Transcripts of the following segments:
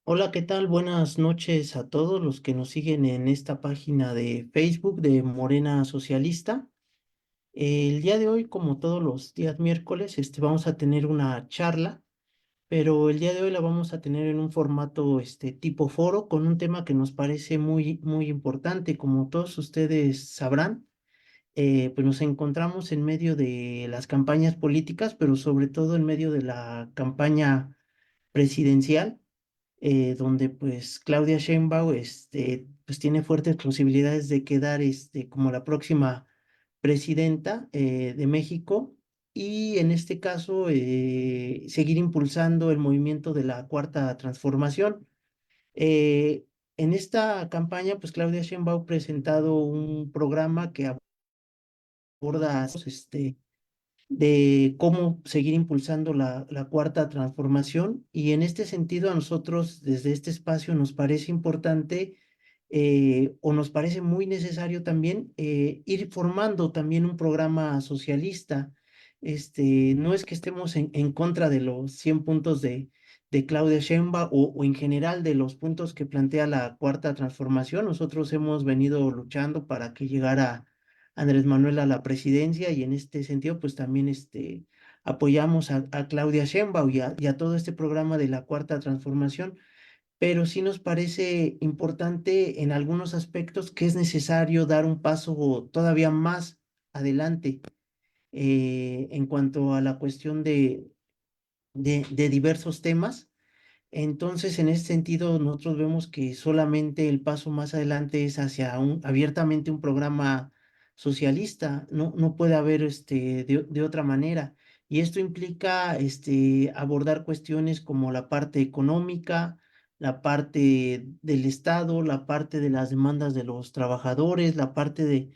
Hola, ¿qué tal? Buenas noches a todos los que nos siguen en esta página de Facebook de Morena Socialista. El día de hoy, como todos los días miércoles, vamos a tener una charla, pero el día de hoy la vamos a tener en un formato tipo foro con un tema que nos parece muy importante. Como todos ustedes sabrán, pues nos encontramos en medio de las campañas políticas, pero sobre todo en medio de la campaña presidencial, donde pues Claudia Sheinbaum pues tiene fuertes posibilidades de quedar como la próxima presidenta de México, y en este caso seguir impulsando el movimiento de la Cuarta Transformación. Eh, en esta campaña, pues Claudia Sheinbaum ha presentado un programa que aborda de cómo seguir impulsando la cuarta transformación. Y en este sentido, a nosotros desde este espacio nos parece importante, o nos parece muy necesario también, ir formando también un programa socialista. No es que estemos en contra de los 100 puntos de Claudia Sheinbaum o en general de los puntos que plantea la cuarta transformación. Nosotros hemos venido luchando para que llegara Andrés Manuel a la presidencia, y en este sentido pues también apoyamos a Claudia Sheinbaum y a todo este programa de la Cuarta Transformación, pero sí nos parece importante en algunos aspectos que es necesario dar un paso todavía más adelante, en cuanto a la cuestión de diversos temas. Entonces, en ese sentido, nosotros vemos que solamente el paso más adelante es hacia abiertamente un programa socialista. No puede haber de otra manera. Y esto implica abordar cuestiones como la parte económica, la parte del Estado, la parte de las demandas de los trabajadores, la parte de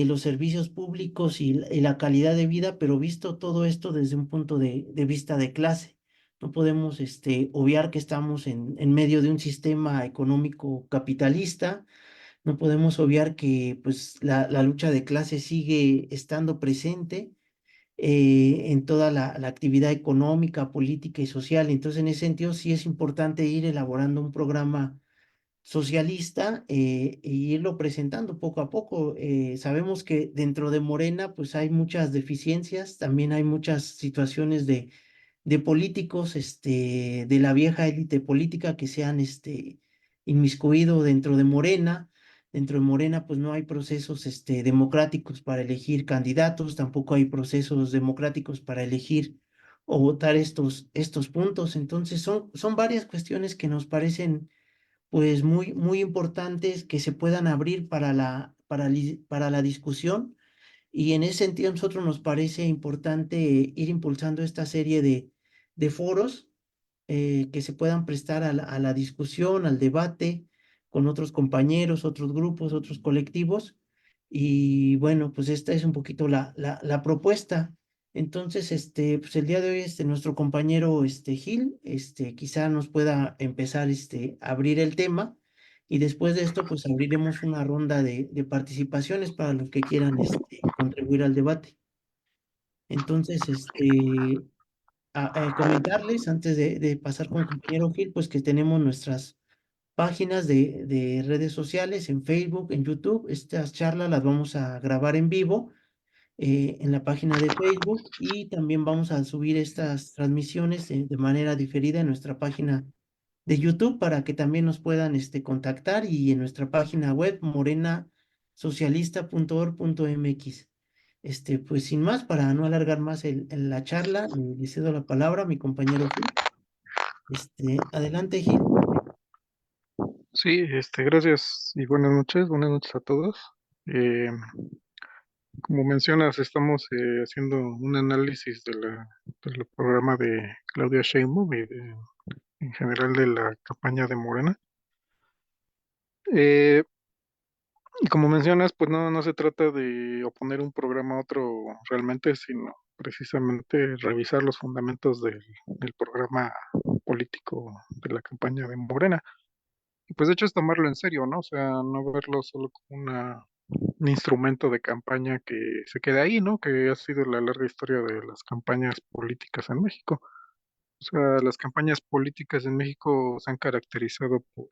los servicios públicos y la calidad de vida, pero visto todo esto desde un punto de vista de clase. No podemos obviar que estamos en medio de un sistema económico capitalista. No podemos obviar que pues, la lucha de clases sigue estando presente en toda la actividad económica, política y social. Entonces, en ese sentido, sí es importante ir elaborando un programa socialista, e irlo presentando poco a poco. Sabemos que dentro de Morena pues hay muchas deficiencias, también hay muchas situaciones de políticos, de la vieja élite política que se han inmiscuido dentro de Morena. Dentro de Morena, pues no hay procesos democráticos para elegir candidatos, tampoco hay procesos democráticos para elegir o votar estos puntos. Entonces, son varias cuestiones que nos parecen pues muy importantes que se puedan abrir para la discusión. Y en ese sentido, a nosotros nos parece importante ir impulsando esta serie de foros, que se puedan prestar a la discusión, al debate con otros compañeros, otros grupos, otros colectivos. Y bueno, pues esta es un poquito la propuesta. Entonces, pues el día de hoy, nuestro compañero, Gil, quizá nos pueda empezar, a abrir el tema, y después de esto, pues abriremos una ronda de participaciones para los que quieran, contribuir al debate. Entonces, comentarles antes de pasar con el compañero Gil, pues que tenemos nuestras páginas de redes sociales en Facebook, en YouTube. Estas charlas las vamos a grabar en vivo, en la página de Facebook, y también vamos a subir estas transmisiones de manera diferida en nuestra página de YouTube para que también nos puedan contactar, y en nuestra página web morenasocialista.org.mx. Pues sin más, para no alargar más la charla, le cedo la palabra a mi compañero Gil. Adelante, Gil. Sí, gracias y buenas noches a todos. Eh, Como mencionas, estamos haciendo un análisis del programa de Claudia Sheinbaum y en general de la campaña de Morena. Eh, y como mencionas, pues no se trata de oponer un programa a otro realmente, sino precisamente revisar los fundamentos del programa político de la campaña de Morena. Y pues de hecho es tomarlo en serio, ¿no? O sea, no verlo solo como un instrumento de campaña que se queda ahí, ¿no? Que ha sido la larga historia de las campañas políticas en México. O sea, las campañas políticas en México se han caracterizado por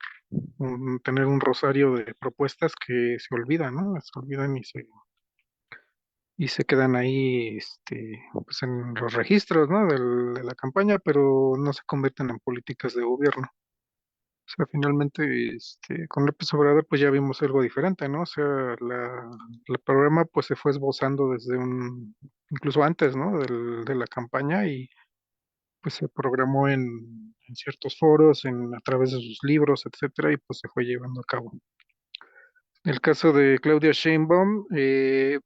tener un rosario de propuestas que se olvidan, ¿no? Se olvidan y se quedan ahí, pues en los registros, ¿no? De la campaña, pero no se convierten en políticas de gobierno. O sea, finalmente, con López Obrador, pues ya vimos algo diferente, ¿no? O sea, el programa, pues se fue esbozando incluso antes, ¿no? De la campaña y pues se programó en ciertos foros, a través de sus libros, etcétera, y pues se fue llevando a cabo. El caso de Claudia Sheinbaum, es,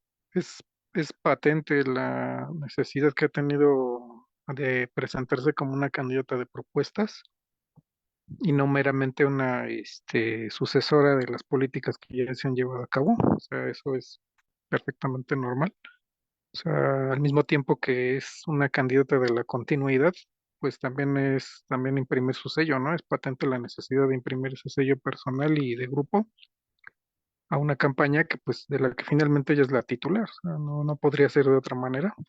es patente la necesidad que ha tenido de presentarse como una candidata de propuestas y no meramente una sucesora de las políticas que ya se han llevado a cabo. O sea, eso es perfectamente normal. O sea, al mismo tiempo que es una candidata de la continuidad, pues también imprimir su sello, ¿no? Es patente la necesidad de imprimir ese sello personal y de grupo a una campaña que pues de la que finalmente ella es la titular. O sea, no podría ser de otra manera. O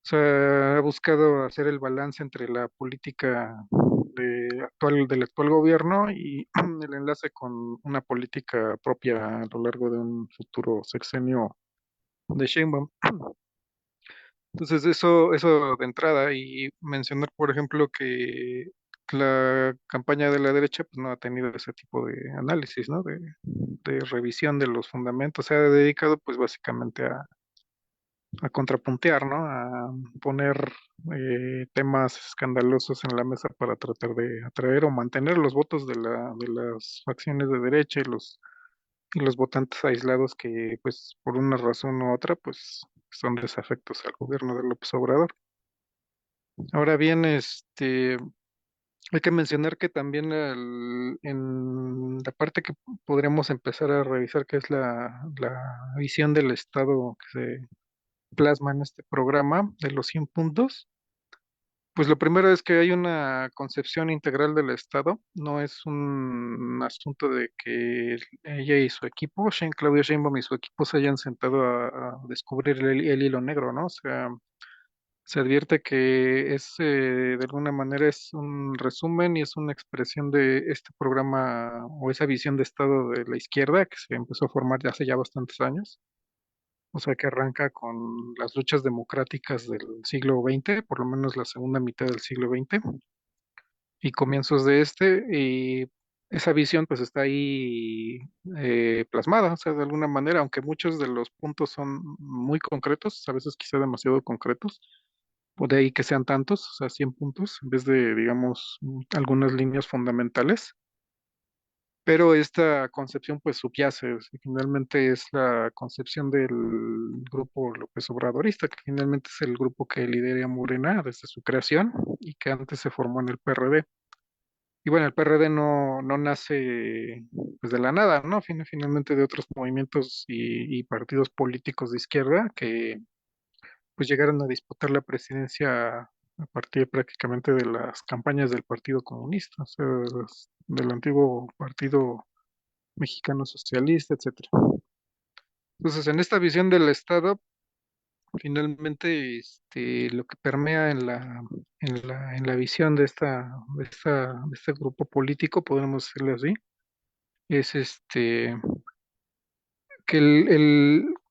sea, ha buscado hacer el balance entre la política del actual gobierno y el enlace con una política propia a lo largo de un futuro sexenio de Sheinbaum. Entonces, eso de entrada, y mencionar, por ejemplo, que la campaña de la derecha pues, no ha tenido ese tipo de análisis, ¿no? De revisión de los fundamentos. Se ha dedicado, pues, básicamente a contrapuntear, ¿no? A poner temas escandalosos en la mesa para tratar de atraer o mantener los votos de las facciones de derecha y los votantes aislados que, pues, por una razón u otra, pues, son desafectos al gobierno de López Obrador. Ahora bien, hay que mencionar que también en la parte que podríamos empezar a revisar, que es la visión del Estado que se plasma en este programa de los 100 puntos, pues lo primero es que hay una concepción integral del Estado, no es un asunto de que ella y su equipo, Claudia Sheinbaum y su equipo se hayan sentado a descubrir el hilo negro, ¿no? O sea, se advierte que de alguna manera es un resumen y es una expresión de este programa o esa visión de Estado de la izquierda que se empezó a formar ya hace ya bastantes años. O sea, que arranca con las luchas democráticas del siglo XX, por lo menos la segunda mitad del siglo XX y comienzos de y esa visión pues está ahí plasmada, o sea, de alguna manera, aunque muchos de los puntos son muy concretos, a veces quizá demasiado concretos, o de ahí que sean tantos, o sea, 100 puntos, en vez de, digamos, algunas líneas fundamentales. Pero esta concepción pues subyace, o sea, finalmente es la concepción del grupo López Obradorista, que finalmente es el grupo que lidera Morena desde su creación y que antes se formó en el PRD. Y bueno, el PRD no nace pues de la nada, ¿no? Finalmente de otros movimientos y partidos políticos de izquierda que pues llegaron a disputar la presidencia a partir prácticamente de las campañas del Partido Comunista, o sea, del antiguo Partido Mexicano Socialista, etcétera. Entonces, en esta visión del Estado, finalmente, lo que permea en la visión de este grupo político, podemos decirle así, es que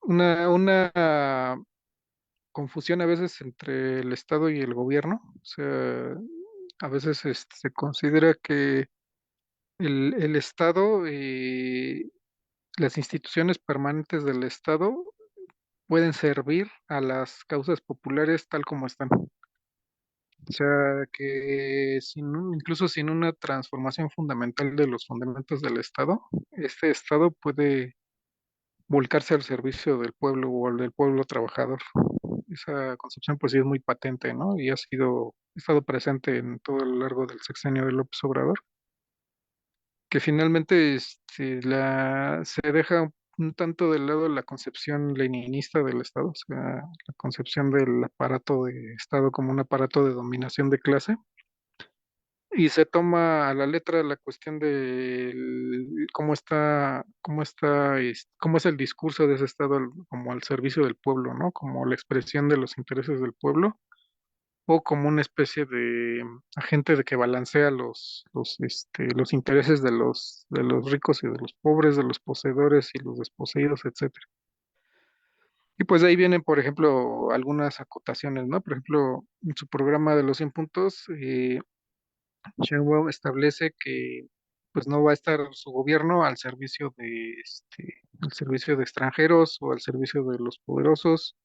una confusión a veces entre el Estado y el gobierno. O sea, a veces se considera que el Estado, las instituciones permanentes del Estado pueden servir a las causas populares tal como están. O sea, que incluso sin una transformación fundamental de los fundamentos del Estado, este Estado puede volcarse al servicio del pueblo o al del pueblo trabajador. Esa concepción pues sí es muy patente, ¿no? Y ha estado presente en todo lo largo del sexenio de López Obrador, que finalmente se deja un tanto de lado la concepción leninista del Estado, o sea, la concepción del aparato de Estado como un aparato de dominación de clase, y se toma a la letra la cuestión de cómo es el discurso de ese Estado como al servicio del pueblo, ¿no? Como la expresión de los intereses del pueblo o como una especie de agente de que balancea los intereses de los ricos y de los pobres, de los poseedores y los desposeídos, etcétera. Y pues de ahí vienen, por ejemplo, algunas acotaciones, ¿no? Por ejemplo, en su programa de los 100 puntos, Sheinbaum establece que pues no va a estar su gobierno al servicio de extranjeros o al servicio de los poderosos.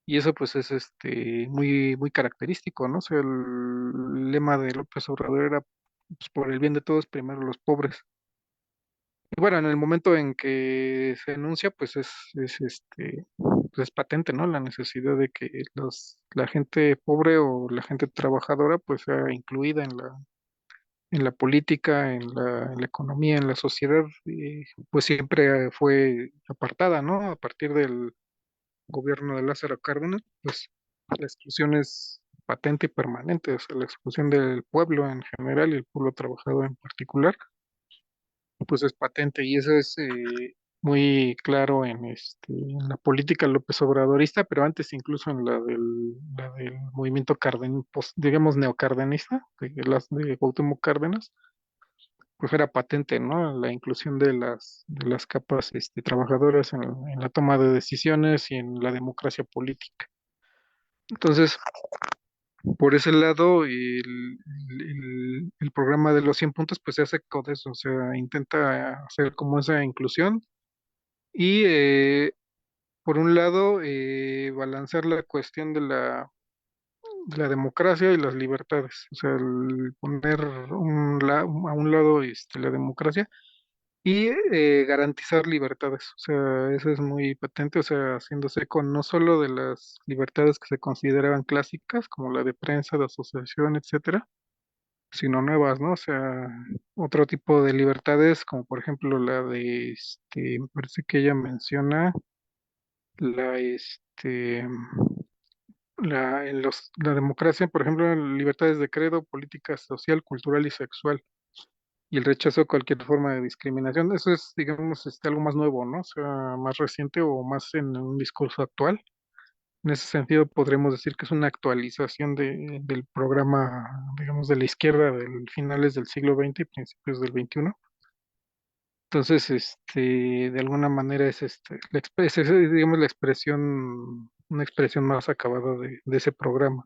Y eso pues es muy característico, ¿no? O sea, el lema de López Obrador era pues, por el bien de todos, primero los pobres. Y bueno, en el momento en que se enuncia, pues es patente, ¿no? La necesidad de que la gente pobre o la gente trabajadora pues sea incluida en la política, en la economía, en la sociedad, y pues siempre fue apartada, ¿no? A partir del gobierno de Lázaro Cárdenas, pues la exclusión es patente y permanente, o sea, la exclusión del pueblo en general y el pueblo trabajador en particular, pues es patente y eso es muy claro en la política López Obradorista, pero antes incluso en la del movimiento digamos neocardenista, de Cuauhtémoc Cárdenas, pues era patente, ¿no? La inclusión de las capas trabajadoras en la toma de decisiones y en la democracia política. Entonces, por ese lado, el programa de los 100 puntos, pues se hace con eso, o sea, intenta hacer como esa inclusión y, por un lado, balancear la cuestión de la democracia y las libertades, o sea, el poner a un lado la democracia y garantizar libertades, o sea, eso es muy patente, o sea, haciéndose con no solo de las libertades que se consideraban clásicas, como la de prensa, de asociación, etcétera, sino nuevas, ¿no? O sea, otro tipo de libertades, como por ejemplo la de, me parece que ella menciona la, la democracia, por ejemplo, libertades de credo, política social, cultural y sexual, y el rechazo a cualquier forma de discriminación. Eso es, digamos, algo más nuevo, ¿no? O sea, más reciente o más en un discurso actual. En ese sentido, podremos decir que es una actualización del programa, digamos, de la izquierda de finales del siglo XX y principios del XXI. Entonces, de alguna manera es, digamos, una expresión más acabada de ese programa.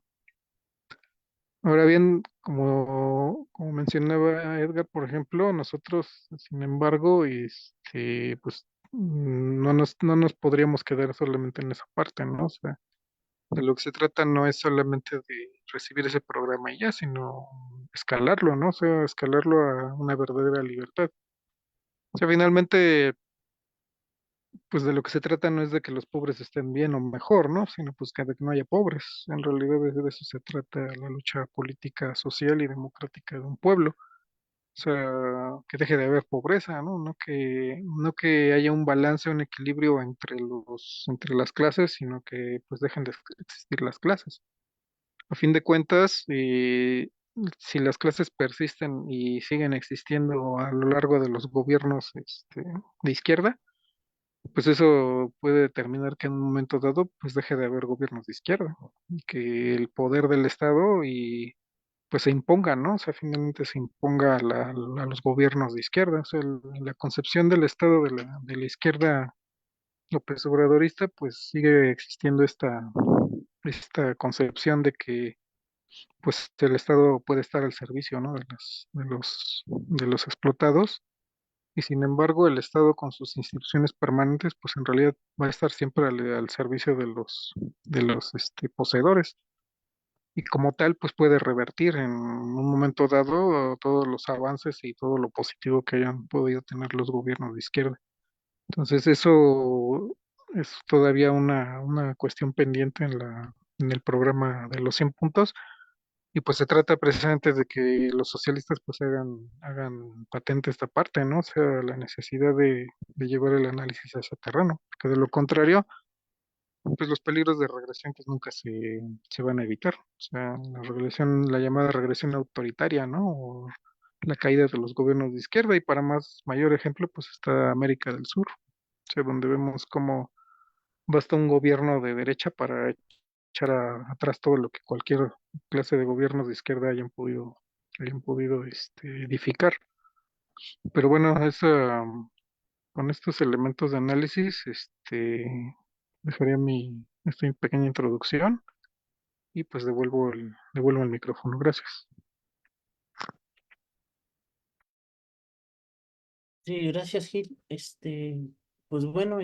Ahora bien, como mencionaba Edgar, por ejemplo, nosotros, sin embargo, pues no nos podríamos quedar solamente en esa parte, ¿no? O sea, de lo que se trata no es solamente de recibir ese programa y ya, sino escalarlo, ¿no? O sea, escalarlo a una verdadera libertad. O sea, finalmente, pues de lo que se trata no es de que los pobres estén bien o mejor, ¿no? Sino pues que de que no haya pobres. En realidad de eso se trata la lucha política, social y democrática de un pueblo. O sea, que deje de haber pobreza, ¿no? No que haya un balance, un equilibrio entre las clases, sino que pues dejen de existir las clases. A fin de cuentas, si las clases persisten y siguen existiendo a lo largo de los gobiernos de izquierda, pues eso puede determinar que en un momento dado pues deje de haber gobiernos de izquierda y que el poder del Estado y pues se imponga, ¿no? O sea, finalmente se imponga a los gobiernos de izquierda. O sea, la concepción del Estado de la izquierda López Obradorista, pues sigue existiendo esta concepción de que pues el Estado puede estar al servicio, ¿no? De los explotados, y sin embargo el Estado con sus instituciones permanentes, pues en realidad va a estar siempre al servicio de los poseedores, y como tal, pues puede revertir en un momento dado todos los avances y todo lo positivo que hayan podido tener los gobiernos de izquierda. Entonces eso es todavía una cuestión pendiente en el programa de los 100 puntos. Y pues se trata precisamente de que los socialistas pues hagan patente esta parte, ¿no? O sea, la necesidad de llevar el análisis a ese terreno, porque de lo contrario, pues los peligros de regresión pues nunca se van a evitar. O sea, la regresión, la llamada regresión autoritaria, ¿no? O la caída de los gobiernos de izquierda, y para más mayor ejemplo, pues está América del Sur, o sea, donde vemos cómo basta un gobierno de derecha para echar atrás todo lo que cualquier clase de gobiernos de izquierda hayan podido edificar. Pero bueno, con estos elementos de análisis, dejaría esta pequeña introducción y pues devuelvo el micrófono. Gracias. Sí, gracias, Gil. Pues bueno,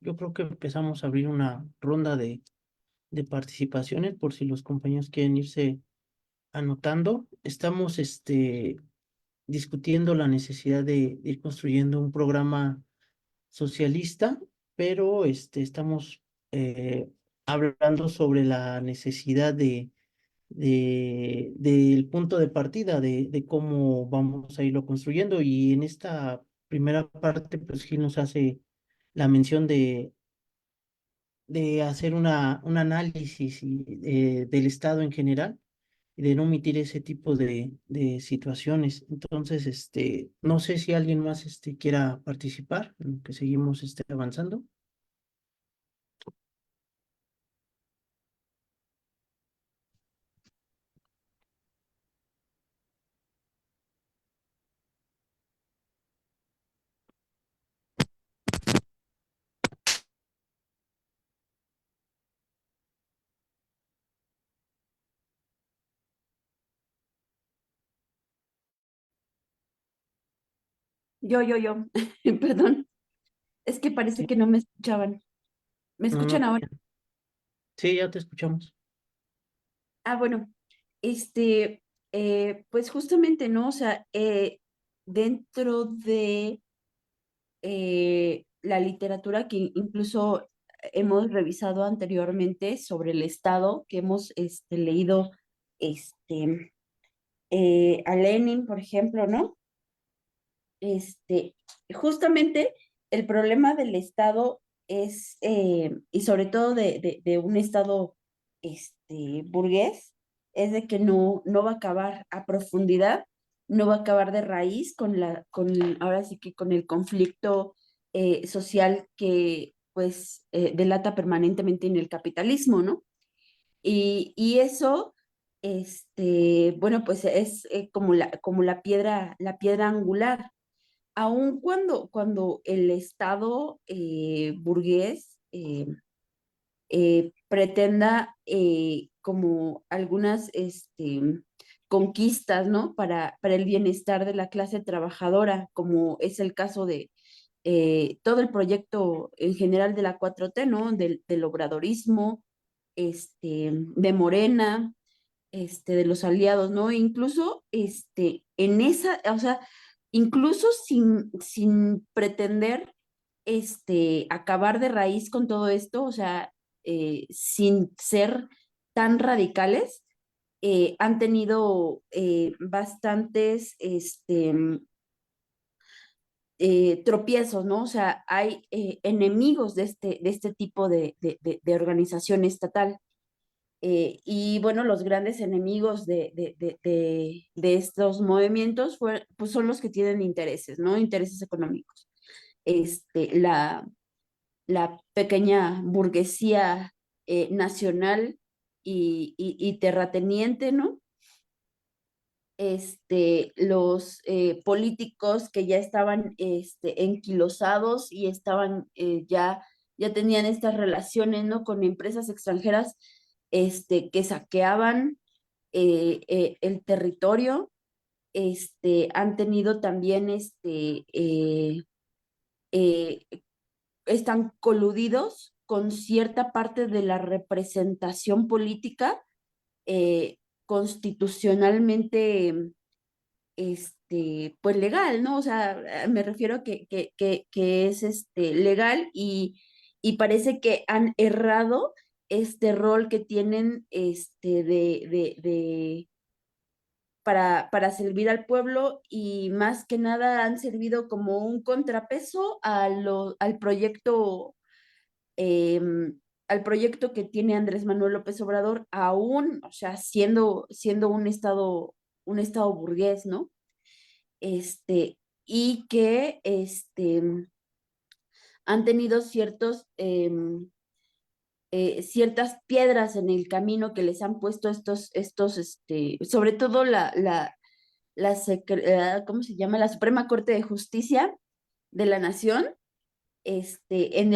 yo creo que empezamos a abrir una ronda de participaciones por si los compañeros quieren irse anotando. Estamos, discutiendo la necesidad de ir construyendo un programa socialista, pero, estamos hablando sobre la necesidad del punto de partida, de cómo vamos a irlo construyendo. Y en esta primera parte, pues Gil nos hace la mención de hacer un análisis del Estado en general y de no omitir ese tipo de situaciones. Entonces, no sé si alguien más quiera participar, en lo que seguimos avanzando. Yo, perdón, es que parece Sí, que no me escuchaban. ¿Me no, no, escuchan ahora? sí, ya te escuchamos. Ah, bueno, este, pues justamente, ¿no? O sea, dentro de la literatura que incluso hemos revisado anteriormente sobre el Estado, que hemos leído este, a Lenin, por ejemplo, ¿no? Este, justamente el problema del Estado es, y sobre todo de un Estado burgués, es de que no va a acabar a profundidad, no va a acabar de raíz ahora sí que con el conflicto social que pues delata permanentemente en el capitalismo, ¿no? Y eso, bueno, pues es como la piedra angular aun cuando el Estado burgués pretenda como algunas conquistas, ¿no? Para el bienestar de la clase trabajadora, como es el caso de todo el proyecto en general de la 4T, ¿no? Del obradorismo, de Morena, de los aliados, ¿no? Incluso, en esa, o sea, incluso sin pretender, acabar de raíz con todo esto, o sea, sin ser tan radicales, han tenido bastantes, tropiezos, ¿no? O sea, hay enemigos de este tipo de organización estatal. Y bueno, los grandes enemigos de estos movimientos pues son los que tienen intereses, ¿no? Intereses económicos. La pequeña burguesía nacional y terrateniente, ¿no? Los políticos que ya estaban enquilosados y estaban ya tenían estas relaciones, ¿no? Con empresas extranjeras que saqueaban el territorio, han tenido también, eh, están coludidos con cierta parte de la representación política constitucionalmente pues legal, ¿no? O sea, me refiero a que es legal y parece que han errado este rol que tienen para servir al pueblo y más que nada han servido como un contrapeso al proyecto que tiene Andrés Manuel López Obrador, aún, o sea, siendo un estado burgués, ¿no? Y que han tenido ciertos ciertas piedras en el camino que les han puesto sobre todo ¿cómo se llama? La Suprema Corte de Justicia de la Nación, en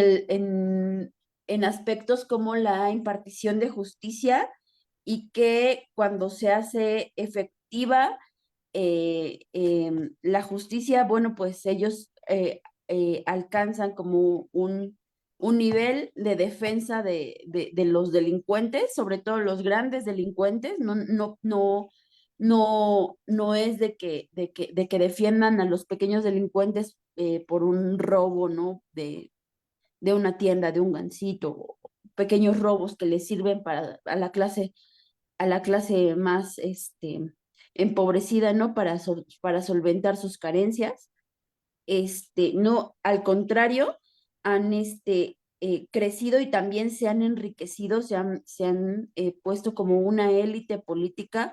aspectos como la impartición de justicia, y que cuando se hace efectiva la justicia, bueno, pues ellos alcanzan como un nivel de defensa de los delincuentes, sobre todo los grandes delincuentes. No es de que defiendan a los pequeños delincuentes por un robo, ¿no? De una tienda, de un gansito, pequeños robos que les sirven para a la clase más empobrecida, ¿no? Para solventar sus carencias. No, al contrario, han crecido y también se han enriquecido, se han puesto como una élite política,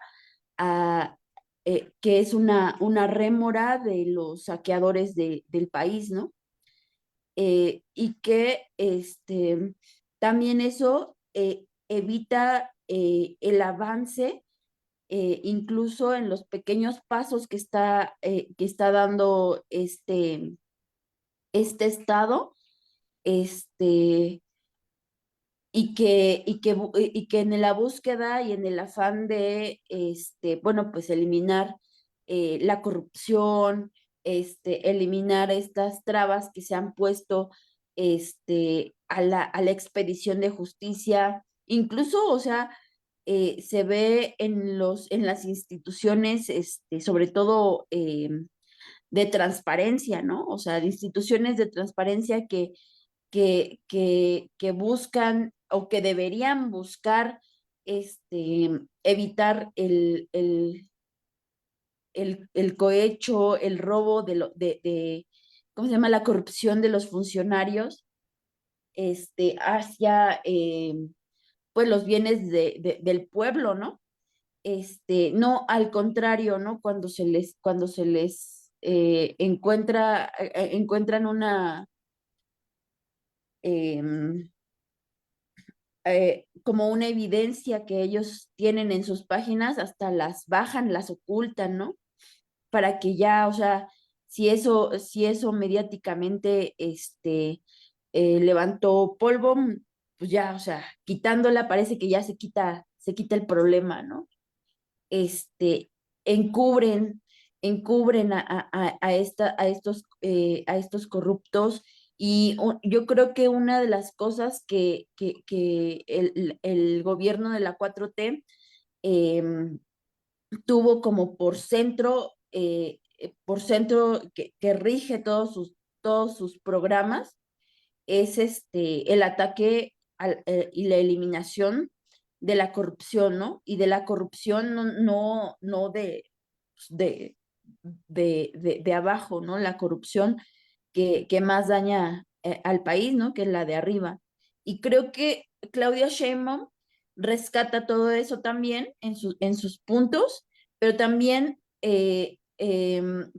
a, que es una rémora de los saqueadores del país, ¿no? Y que también eso evita el avance, incluso en los pequeños pasos que está dando este estado, este, y que en la búsqueda y en el afán de, bueno, pues eliminar la corrupción, eliminar estas trabas que se han puesto a la expedición de justicia, incluso, o sea, se ve en las instituciones, sobre todo de transparencia, ¿no? O sea, de instituciones de transparencia que buscan o que deberían buscar evitar el cohecho, el robo ¿cómo se llama? La corrupción de los funcionarios hacia pues los bienes del pueblo, ¿no? No, al contrario, ¿no? Cuando se les encuentran em, como una evidencia que ellos tienen en sus páginas, hasta las bajan, las ocultan, ¿no? Para que ya, o sea, si eso mediáticamente levantó polvo, pues ya, o sea, quitándola parece que ya se quita el problema, ¿no? este, encubren, encubren a estos corruptos. Y yo creo que una de las cosas que el gobierno de la 4T em, tuvo como por centro que rige todos sus programas, es el ataque y la eliminación de la corrupción, ¿no? Y de la corrupción no de, de abajo, ¿no? La corrupción que más daña al país, ¿no? Que es la de arriba. Y creo que Claudia Sheinbaum rescata todo eso también en sus puntos, pero también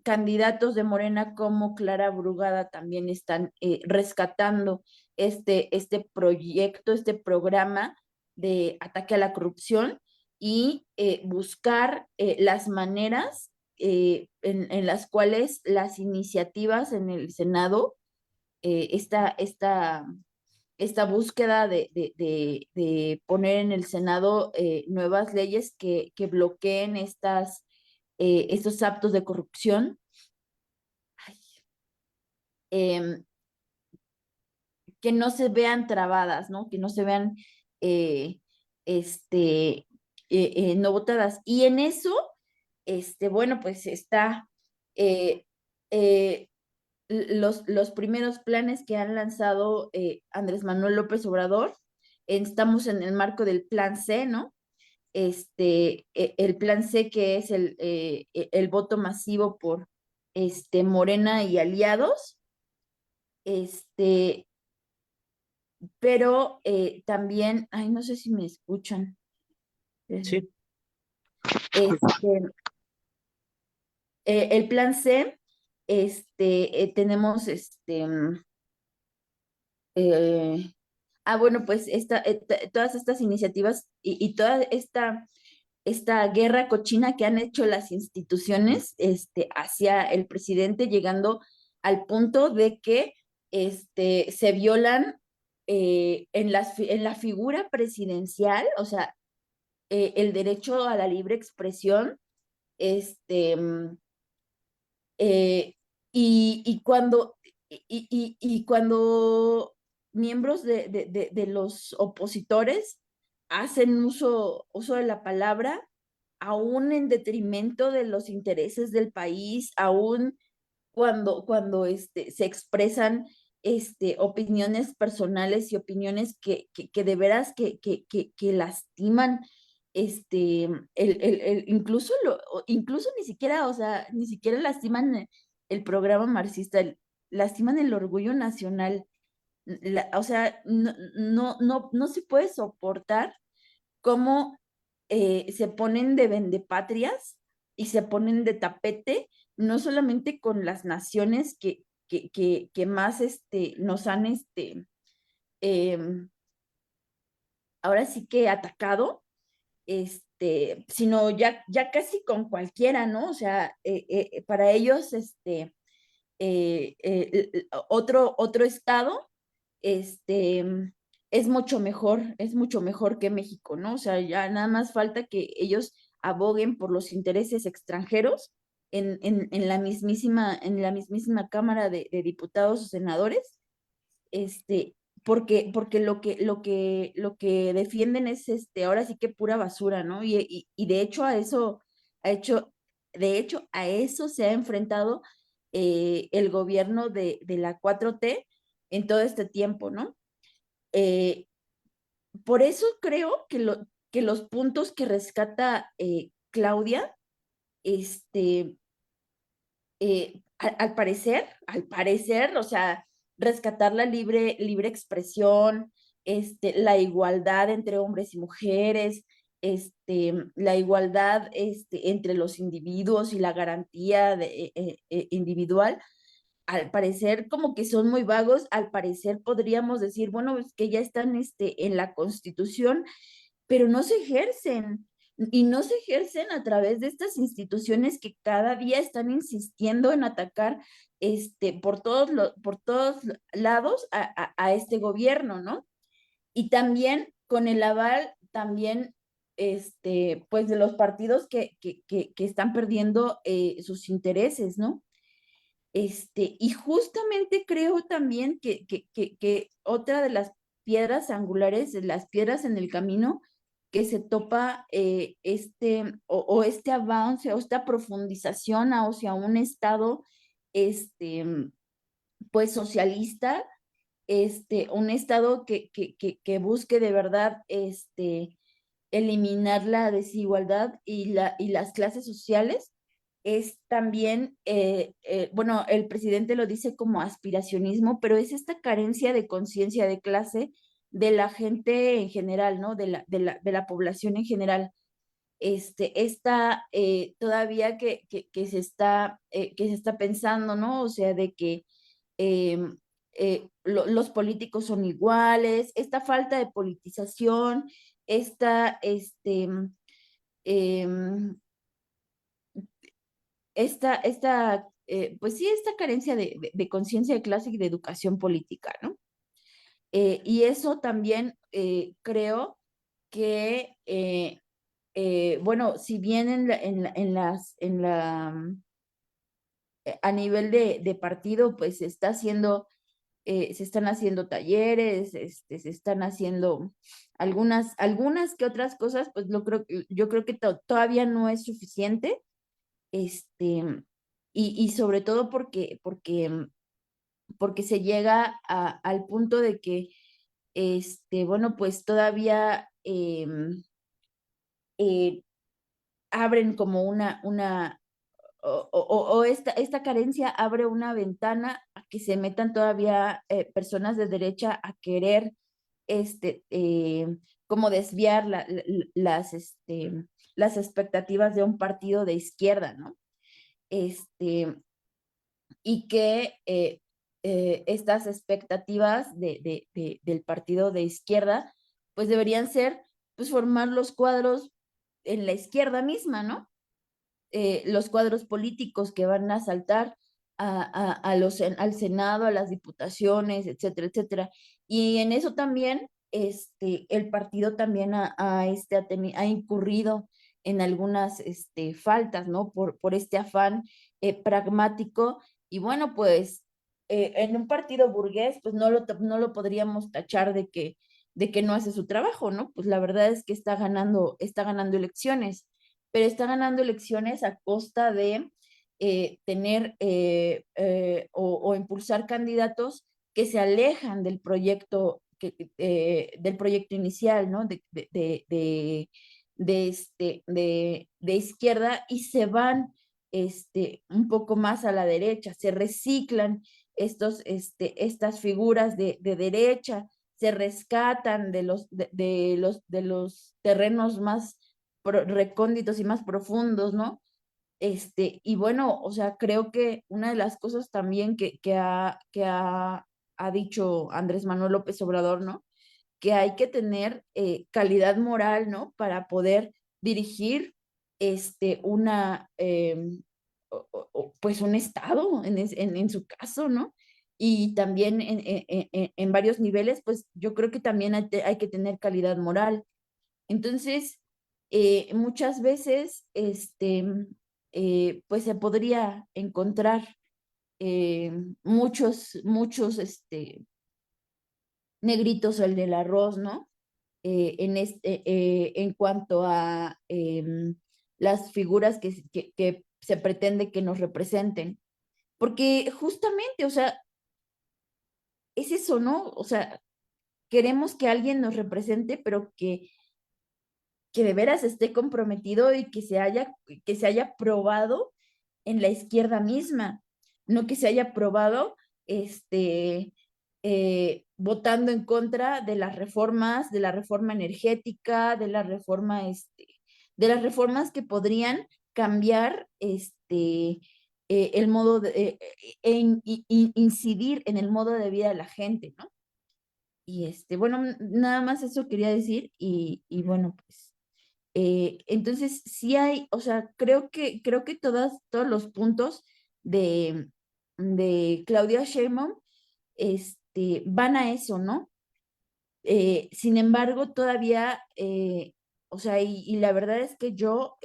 candidatos de Morena como Clara Brugada también están rescatando este proyecto, este programa de ataque a la corrupción, y buscar las maneras en las cuales las iniciativas en el Senado, esta búsqueda de poner en el Senado nuevas leyes que bloqueen estos actos de corrupción, em, que no se vean trabadas, ¿no? Que no se vean eh, este, no votadas. Y en eso, bueno, pues está eh, eh, los primeros planes que han lanzado Andrés Manuel López Obrador. Estamos en el marco del Plan C, ¿no? El Plan C, que es el voto masivo por Morena y aliados. este, pero también, ay, no sé si me escuchan. Sí, Este, el Plan C, tenemos eh, Bueno, pues todas estas iniciativas y toda esta guerra cochina que han hecho las instituciones hacia el presidente, llegando al punto de que se violan en la figura presidencial, o sea, el derecho a la libre expresión, este, mm, eh, y cuando, y cuando miembros de los opositores hacen uso de la palabra, aún en detrimento de los intereses del país, aún cuando se expresan opiniones personales y opiniones que de veras que lastiman, incluso, incluso ni siquiera, o sea, ni siquiera lastiman el programa marxista, lastiman el orgullo nacional. O sea, no se puede soportar cómo se ponen de vendepatrias y se ponen de tapete, no solamente con las naciones que más nos han, em, ahora sí que atacado, sino ya casi con cualquiera, ¿no? O sea, para ellos, otro estado, este, es mucho mejor que México, ¿no? O sea, ya nada más falta que ellos aboguen por los intereses extranjeros en la mismísima Cámara de Diputados o Senadores, este, porque lo que defienden es ahora sí que pura basura, ¿no? Y de hecho ha hecho, de hecho a eso se ha enfrentado el gobierno de la 4T en todo este tiempo, ¿no? Eh, por eso creo que los puntos que rescata Claudia, este, al parecer, o sea, rescatar la libre expresión, la igualdad entre hombres y mujeres, la igualdad entre los individuos y la garantía individual, al parecer como que son muy vagos, al parecer podríamos decir, bueno, es que ya están en la Constitución, pero no se ejercen. Y no se ejercen a través de estas instituciones que cada día están insistiendo en atacar por todos lados a este gobierno, ¿no? Y también con el aval también pues de los partidos que están perdiendo sus intereses, ¿no? Y justamente creo también que otra de las piedras angulares, las piedras en el camino que se topa o este avance o esta profundización hacia un estado este, pues socialista, un estado que busque de verdad eliminar la desigualdad y las clases sociales, es también, bueno, el presidente lo dice como aspiracionismo, pero es esta carencia de conciencia de clase de la gente en general, ¿no? De la población en general. Esta todavía que se está pensando, ¿no? O sea, de que los políticos son iguales, esta falta de politización, esta, em, pues sí, esta carencia de conciencia de clase y de educación política, ¿no? Y eso también creo que, bueno, si bien a nivel de partido, pues se están haciendo talleres, se están haciendo algunas que otras cosas, pues yo creo que todavía no es suficiente, este, y sobre todo porque se llega al punto de que, bueno, pues todavía eh, abren como o esta carencia abre una ventana a que se metan todavía personas de derecha a querer como desviar las expectativas de un partido de izquierda, ¿no? Este, y que estas expectativas del partido de izquierda, pues deberían ser, pues formar los cuadros en la izquierda misma, ¿no? Los cuadros políticos que van a saltar al Senado, a las diputaciones, etcétera, etcétera. Y en eso también, el partido también ha incurrido en algunas faltas, ¿no? Por este afán pragmático. Y bueno, pues en un partido burgués, pues no lo podríamos tachar de que no hace su trabajo, ¿no? Pues la verdad es que está ganando elecciones, pero está ganando elecciones a costa de tener o impulsar candidatos que se alejan del proyecto inicial, ¿no? De izquierda, y se van un poco más a la derecha, se reciclan estas figuras de derecha, se rescatan de los terrenos más recónditos y más profundos, ¿no? Y bueno, o sea, creo que una de las cosas también que ha dicho Andrés Manuel López Obrador, ¿no? Que hay que tener calidad moral, ¿no? Para poder dirigir pues un estado, en su caso, ¿no? Y también en varios niveles, pues yo creo que también hay que tener calidad moral. Entonces, muchas veces, pues se podría encontrar muchos negritos el del arroz, ¿no? En cuanto a las figuras que se pretende que nos representen. Porque justamente, o sea, es eso, ¿no? O sea, queremos que alguien nos represente, pero que de veras esté comprometido y que se haya probado en la izquierda misma, no que se haya probado votando en contra de las reformas, de la reforma energética, de las reformas que podrían cambiar el modo incidir en el modo de vida de la gente, ¿no? Y bueno, nada más eso quería decir, y bueno, pues entonces, sí hay, o sea, creo que todos los puntos de Claudia Sheinbaum van a eso, ¿no? Sin embargo, todavía, o sea, y la verdad es que yo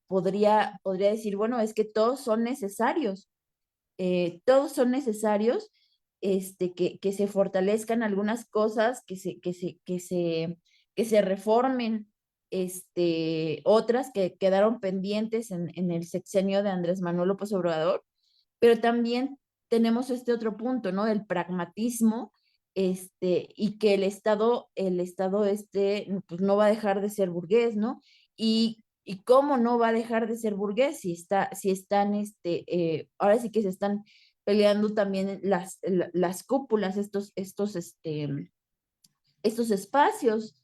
podría decir, bueno, es que todos son necesarios, que se fortalezcan algunas cosas, que se reformen, otras que quedaron pendientes en el sexenio de Andrés Manuel López Obrador, pero también tenemos este otro punto, ¿no? Del pragmatismo, y que el Estado, pues no va a dejar de ser burgués, ¿no? Y cómo no va a dejar de ser burgués si están, ahora sí que se están peleando también las cúpulas, estos espacios,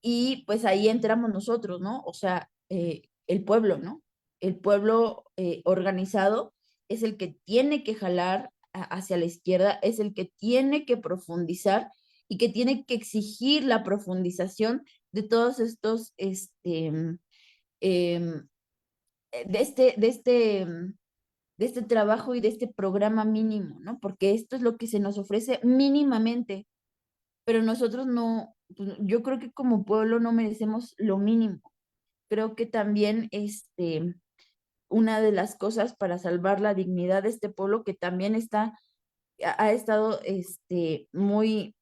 y pues ahí entramos nosotros, ¿no? O sea, el pueblo, ¿no? El pueblo organizado es el que tiene que jalar hacia la izquierda, es el que tiene que profundizar y que tiene que exigir la profundización de todos estos, em, de este trabajo y de este programa mínimo, ¿no? Porque esto es lo que se nos ofrece mínimamente, pero nosotros no, pues, yo creo que como pueblo no merecemos lo mínimo. Creo que también una de las cosas para salvar la dignidad de este pueblo, que también ha estado muy,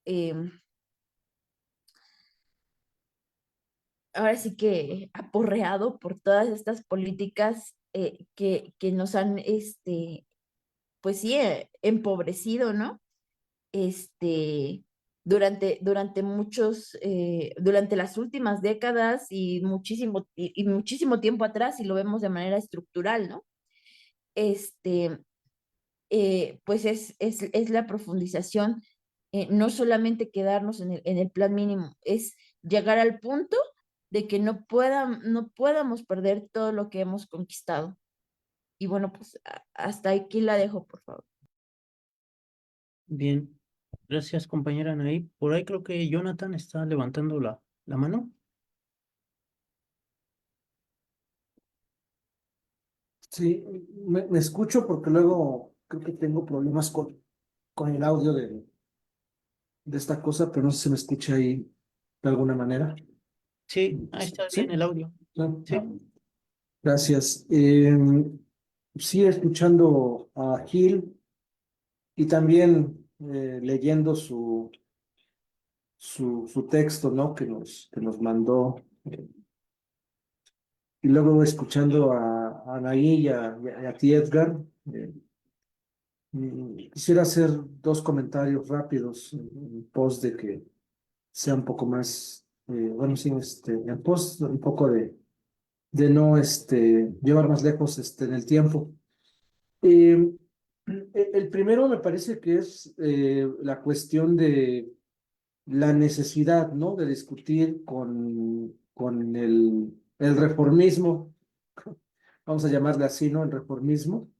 em, ahora sí que aporreado por todas estas políticas que nos han, pues sí, empobrecido, ¿no? este, durante las últimas décadas y muchísimo tiempo atrás, y lo vemos de manera estructural, ¿no? Este, pues es la profundización, no solamente quedarnos en el plan mínimo, es llegar al punto de que no podamos perder todo lo que hemos conquistado. Y bueno, pues hasta aquí la dejo, por favor. Bien, gracias compañera Anaí. Por ahí creo que Jonathan está levantando la mano. Sí, me escucho porque luego creo que tengo problemas con el audio de esta cosa, pero no sé si me escucha ahí de alguna manera. Sí, ahí está bien ¿Sí? el audio. No, Sí. gracias. Sí, escuchando a Gil y también leyendo su texto, ¿no? Que nos mandó. Y luego escuchando a Anaí y a ti, Edgar. eh, Quisiera hacer dos comentarios rápidos en pos de que sea un poco más, bueno, sí, en pos un poco de no llevar más lejos en el tiempo. Eh, el primero me parece que es la cuestión de la necesidad, ¿no? De discutir con el reformismo, vamos a llamarle así, ¿no? El reformismo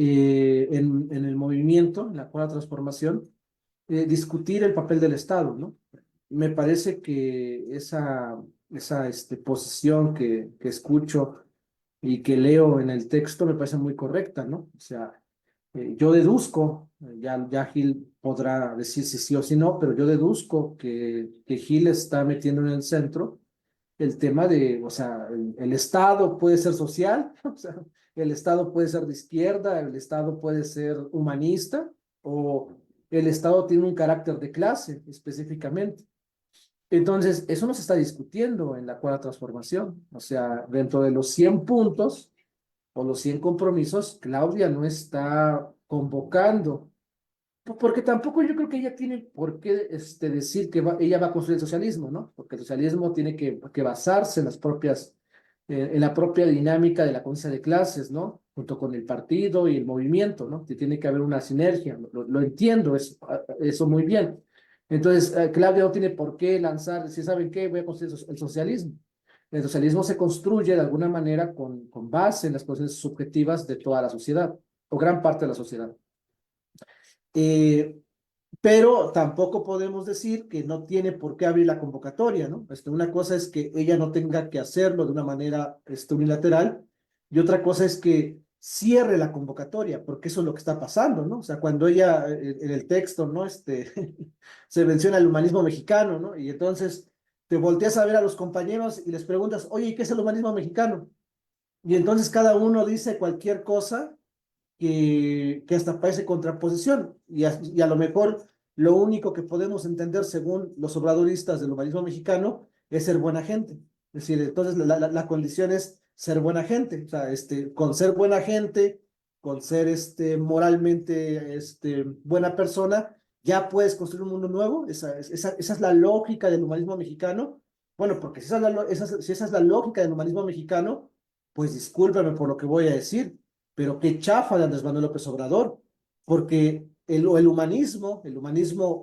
en el movimiento, en la cuarta transformación, discutir el papel del Estado, ¿no? Me parece que esa posición que escucho y que leo en el texto me parece muy correcta, ¿no? O sea, yo deduzco, ya Gil podrá decir si sí o si no, pero yo deduzco que Gil está metiendo en el centro el tema de, o sea, el Estado puede ser social, o sea, el Estado puede ser de izquierda, el Estado puede ser humanista, o el Estado tiene un carácter de clase específicamente. Entonces, eso no se está discutiendo en la cuarta transformación. O sea, dentro de los 100 puntos o los 100 compromisos, Claudia no está convocando porque tampoco yo creo que ella tiene por qué decir que ella va a construir el socialismo, ¿no? Porque el socialismo tiene que basarse en la propia dinámica de la conciencia de clases, ¿no? Junto con el partido y el movimiento, ¿no? Que tiene que haber una sinergia, lo entiendo eso muy bien. Entonces, Claudia no tiene por qué lanzar, si saben qué, voy a construir el socialismo. El socialismo se construye de alguna manera con base en las posiciones subjetivas de toda la sociedad, o gran parte de la sociedad. Eh, pero tampoco podemos decir que no tiene por qué abrir la convocatoria, ¿no? Una cosa es que ella no tenga que hacerlo de una manera unilateral y otra cosa es que cierre la convocatoria, porque eso es lo que está pasando, ¿no? O sea, cuando ella en el texto, ¿no? Se menciona el humanismo mexicano, ¿no? Y entonces te volteas a ver a los compañeros y les preguntas, oye, ¿y qué es el humanismo mexicano? Y entonces cada uno dice cualquier cosa que hasta parece contraposición. Y a lo mejor lo único que podemos entender según los obradoristas del humanismo mexicano es ser buena gente. Es decir, entonces la condición es ser buena gente. O sea, con ser buena gente, con ser moralmente buena persona, ya puedes construir un mundo nuevo. Esa es la lógica del humanismo mexicano. Bueno, porque si esa es la lógica del humanismo mexicano, pues discúlpame por lo que voy a decir, pero qué chafa de Andrés Manuel López Obrador, porque el humanismo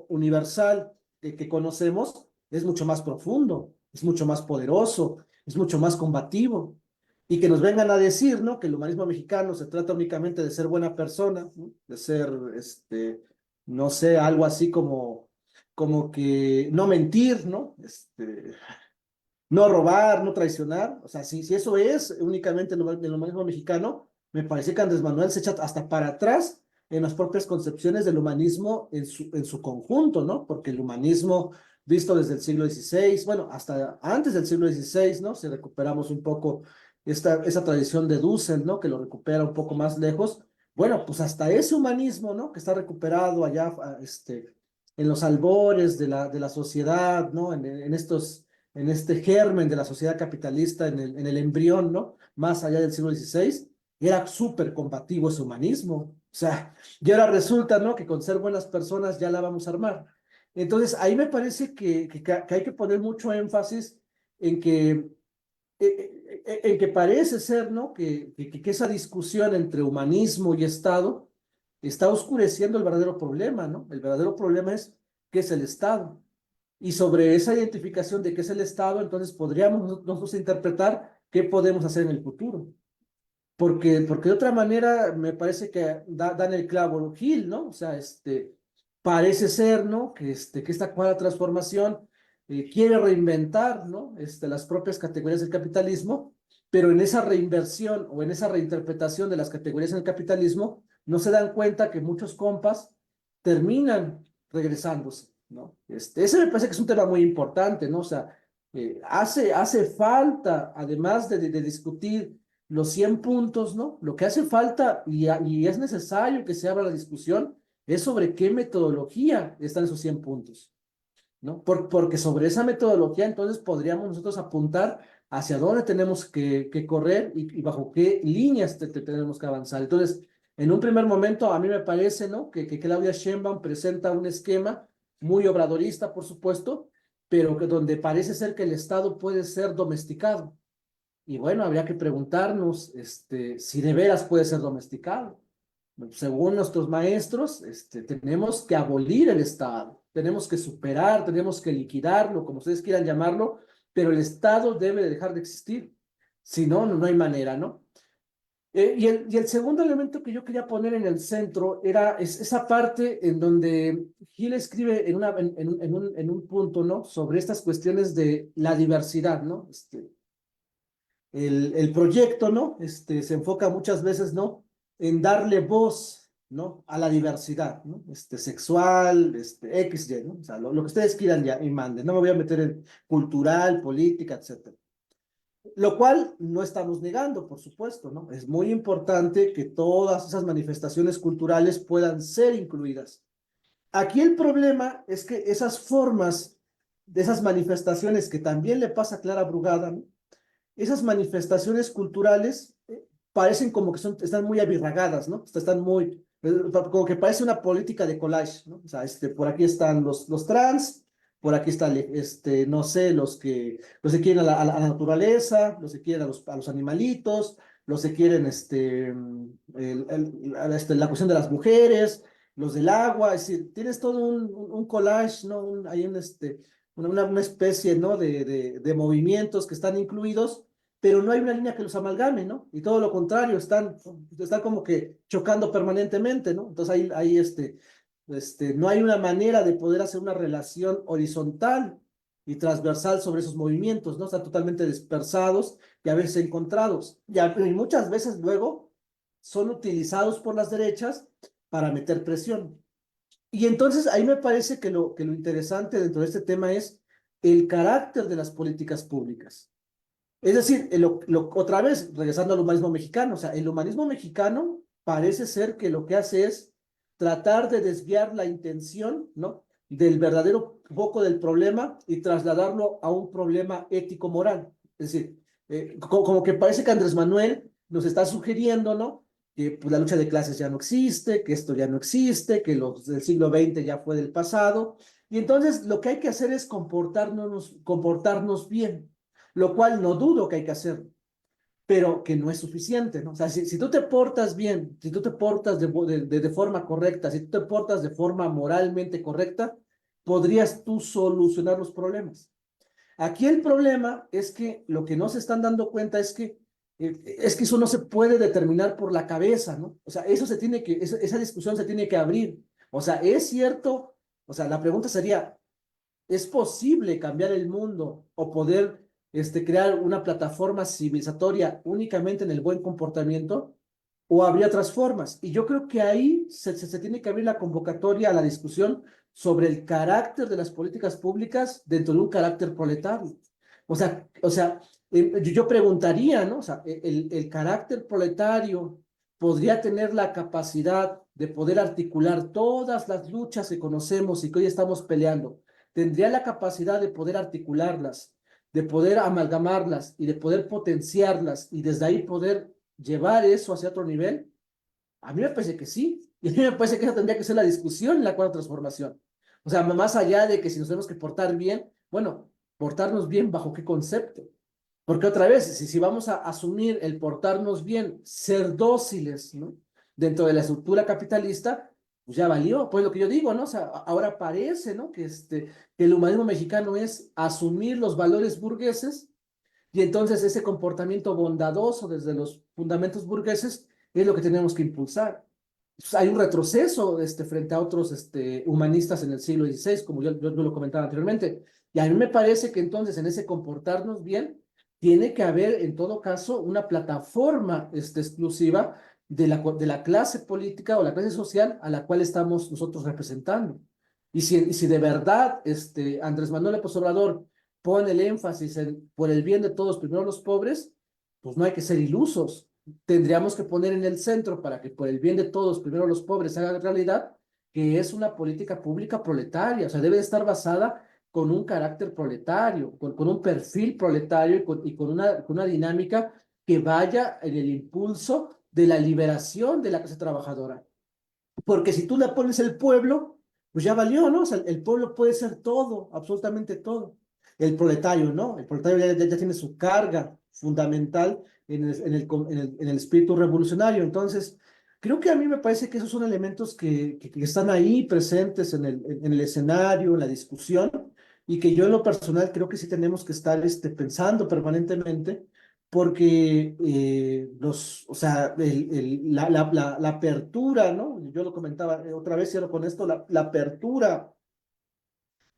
universal que conocemos es mucho más profundo, es mucho más poderoso, es mucho más combativo. Y que nos vengan a decir, ¿no? Que el humanismo mexicano se trata únicamente de ser buena persona, ¿no? De ser, no sé, algo así como que no mentir, ¿no? No robar, no traicionar. O sea, si eso es únicamente el humanismo mexicano, me parece que Andrés Manuel se echa hasta para atrás en las propias concepciones del humanismo en su conjunto, ¿no? Porque el humanismo visto desde el siglo XVI, bueno, hasta antes del siglo XVI, ¿no? Si recuperamos un poco esa tradición de Dussel, ¿no? Que lo recupera un poco más lejos. Bueno, pues hasta ese humanismo, ¿no? Que está recuperado allá, en los albores de la sociedad, ¿no? En este germen de la sociedad capitalista, en el embrión, ¿no? Más allá del siglo XVI, era súper combativo ese humanismo. O sea, y ahora resulta, ¿no? Que con ser buenas personas ya la vamos a armar. Entonces, ahí me parece que hay que poner mucho énfasis en que parece ser, ¿no? Que esa discusión entre humanismo y Estado está oscureciendo el verdadero problema, ¿no? El verdadero problema es qué es el Estado. Y sobre esa identificación de qué es el Estado, entonces podríamos nosotros interpretar qué podemos hacer en el futuro. Porque de otra manera me parece que dan el clavo Gil, ¿no? O sea, parece ser, ¿no? Que esta cuarta transformación quiere reinventar, ¿no? Las propias categorías del capitalismo, pero en esa reinversión o en esa reinterpretación de las categorías en el capitalismo, no se dan cuenta que muchos compas terminan regresándose, ¿no? Ese me parece que es un tema muy importante, ¿no? O sea, hace falta, además de discutir los 100 puntos, ¿no? Lo que hace falta y es necesario que se abra la discusión es sobre qué metodología están esos 100 puntos, ¿no? Porque sobre esa metodología entonces podríamos nosotros apuntar hacia dónde tenemos que correr y bajo qué líneas tenemos que avanzar. Entonces, en un primer momento, a mí me parece, ¿no? Que Claudia Sheinbaum presenta un esquema muy obradorista, por supuesto, pero que donde parece ser que el Estado puede ser domesticado. Y bueno, habría que preguntarnos si de veras puede ser domesticado. Según nuestros maestros, tenemos que abolir el Estado, tenemos que superar, tenemos que liquidarlo, como ustedes quieran llamarlo, pero el Estado debe de dejar de existir. Si no, no hay manera, ¿no? Y el segundo elemento que yo quería poner en el centro era esa parte en donde Gil escribe en un punto, ¿no? Sobre estas cuestiones de la diversidad, ¿no? El proyecto, ¿no? Se enfoca muchas veces, ¿no? En darle voz, ¿no? A la diversidad, ¿no? Sexual, XY, ¿no? O sea, lo que ustedes quieran ya y manden. No me voy a meter en cultural, política, etcétera. Lo cual no estamos negando, por supuesto, ¿no? Es muy importante que todas esas manifestaciones culturales puedan ser incluidas. Aquí el problema es que esas formas de esas manifestaciones que también le pasa a Clara Brugada, ¿no? Esas manifestaciones culturales parecen como que están muy abirragadas, ¿no? Están muy, como que parece una política de collage, ¿no? O sea, por aquí están los trans, por aquí están, no sé, los que quieren a la naturaleza, los que quieren a los animalitos, los que quieren, la cuestión de las mujeres, los del agua, es decir, tienes todo un collage, ¿no? Hay una especie, ¿no? de movimientos que están incluidos, pero no hay una línea que los amalgame, ¿no? Y todo lo contrario, están como que chocando permanentemente, ¿no? Entonces ahí no hay una manera de poder hacer una relación horizontal y transversal sobre esos movimientos, ¿no? Están totalmente dispersados y a veces encontrados. Y muchas veces luego son utilizados por las derechas para meter presión. Y entonces ahí me parece que lo interesante dentro de este tema es el carácter de las políticas públicas. Es decir, otra vez, regresando al humanismo mexicano, o sea, el humanismo mexicano parece ser que lo que hace es tratar de desviar la intención, ¿no? Del verdadero foco del problema y trasladarlo a un problema ético-moral. Es decir, como que parece que Andrés Manuel nos está sugiriendo, ¿no? Que pues, la lucha de clases ya no existe, que esto ya no existe, que los del siglo XX ya fue del pasado. Y entonces lo que hay que hacer es comportarnos bien, lo cual no dudo que hay que hacerlo, pero que no es suficiente, ¿no? O sea, si tú te portas bien, si tú te portas de forma correcta, si tú te portas de forma moralmente correcta, podrías tú solucionar los problemas. Aquí el problema es que lo que no se están dando cuenta es que eso no se puede determinar por la cabeza, ¿no? O sea, esa discusión se tiene que abrir. O sea, es cierto, o sea, la pregunta sería, ¿es posible cambiar el mundo o poder crear una plataforma civilizatoria únicamente en el buen comportamiento? ¿O habría otras formas? Y yo creo que ahí se tiene que abrir la convocatoria a la discusión sobre el carácter de las políticas públicas dentro de un carácter proletario. Yo preguntaría, ¿no? O sea, el carácter proletario podría tener la capacidad de poder articular todas las luchas que conocemos y que hoy estamos peleando. Tendría la capacidad de poder articularlas, de poder amalgamarlas y de poder potenciarlas y desde ahí poder llevar eso hacia otro nivel. A mí me parece que sí. Y a mí me parece que esa tendría que ser la discusión en la cuarta transformación. O sea, más allá de que si nos tenemos que portar bien, bueno, portarnos bien bajo qué concepto. Porque otra vez, si vamos a asumir el portarnos bien, ser dóciles, ¿no? Dentro de la estructura capitalista, pues ya valió, pues lo que yo digo, ¿no? O sea, ahora parece, ¿no? Que el humanismo mexicano es asumir los valores burgueses y entonces ese comportamiento bondadoso desde los fundamentos burgueses es lo que tenemos que impulsar. pues, hay un retroceso frente a otros humanistas en el siglo XVI, como yo lo comentaba anteriormente. Y a mí me parece que entonces en ese comportarnos bien, tiene que haber en todo caso una plataforma exclusiva de la clase política o la clase social a la cual estamos nosotros representando. Y si de verdad Andrés Manuel López Obrador pone el énfasis en por el bien de todos, primero los pobres, pues no hay que ser ilusos. Tendríamos que poner en el centro para que por el bien de todos, primero los pobres, haga realidad, que es una política pública proletaria, o sea, debe estar basada con un carácter proletario, con un perfil proletario y con una dinámica que vaya en el impulso de la liberación de la clase trabajadora. Porque si tú le pones el pueblo, pues ya valió, ¿no? O sea, el pueblo puede ser todo, absolutamente todo. El proletario, ¿no? El proletario ya tiene su carga fundamental en el espíritu revolucionario. Entonces, creo que a mí me parece que esos son elementos que están ahí presentes en el escenario, en la discusión, y que yo en lo personal creo que sí tenemos que estar pensando permanentemente porque o sea, la apertura, ¿no? Yo lo comentaba otra vez, cierro con esto, la apertura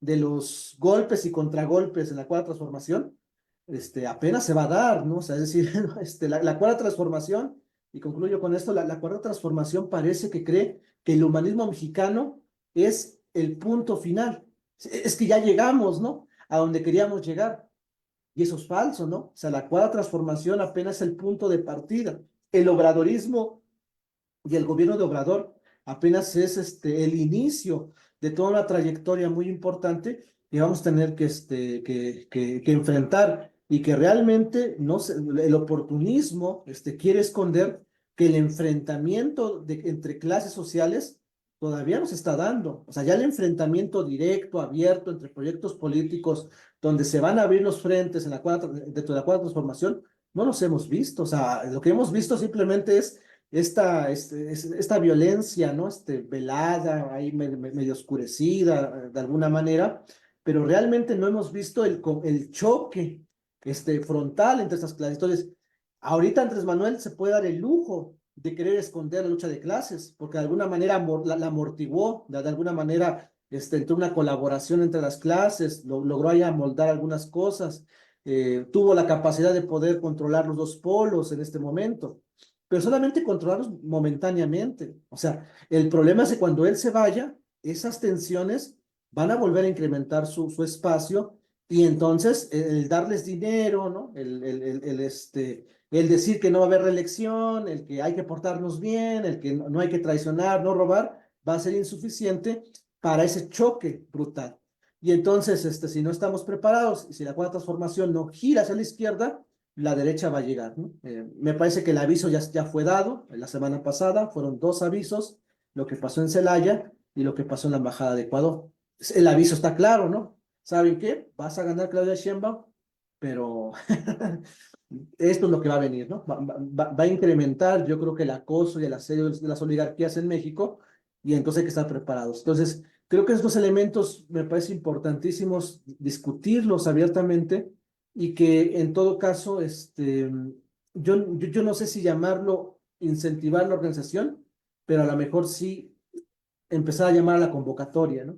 de los golpes y contragolpes en la cuarta transformación, apenas se va a dar, ¿no? O sea, es decir, la cuarta transformación, y concluyo con esto, la cuarta transformación parece que cree que el humanismo mexicano es el punto final. Es que ya llegamos, ¿no? A donde queríamos llegar. Y eso es falso, ¿no? O sea, la cuarta transformación apenas es el punto de partida. El obradorismo y el gobierno de Obrador apenas es el inicio de toda una trayectoria muy importante que vamos a tener que enfrentar y que realmente no se, el oportunismo quiere esconder que el enfrentamiento entre clases sociales todavía no se está dando. O sea, ya el enfrentamiento directo, abierto entre proyectos políticos donde se van a abrir los frentes dentro de la cuarta transformación, no los hemos visto. O sea, lo que hemos visto simplemente es esta violencia, ¿no? Velada, ahí medio oscurecida, de alguna manera, pero realmente no hemos visto el choque, frontal entre estas clases. Entonces, ahorita Andrés Manuel se puede dar el lujo de querer esconder la lucha de clases, porque de alguna manera la amortiguó, de alguna manera, entró una colaboración entre las clases, logró ahí amoldar algunas cosas, tuvo la capacidad de poder controlar los dos polos en este momento, pero solamente controlarlos momentáneamente. O sea, el problema es que cuando él se vaya, esas tensiones van a volver a incrementar su espacio y entonces el darles dinero, ¿no? El decir que no va a haber reelección, el que hay que portarnos bien, el que no hay que traicionar, no robar, va a ser insuficiente para ese choque brutal. Y entonces, si no estamos preparados y si la cuarta transformación no gira hacia la izquierda, la derecha va a llegar, ¿no? Me parece que el aviso ya fue dado la semana pasada, fueron dos avisos, lo que pasó en Celaya y lo que pasó en la Embajada de Ecuador. El aviso está claro, ¿no? ¿Saben qué? Vas a ganar Claudia Sheinbaum, pero esto es lo que va a venir, ¿no? Va a incrementar, yo creo que el acoso y el asedio de las oligarquías en México, y entonces hay que estar preparados. Entonces, creo que estos elementos me parece importantísimos discutirlos abiertamente y que en todo caso, yo no sé si llamarlo incentivar la organización, pero a lo mejor sí empezar a llamar a la convocatoria, ¿no?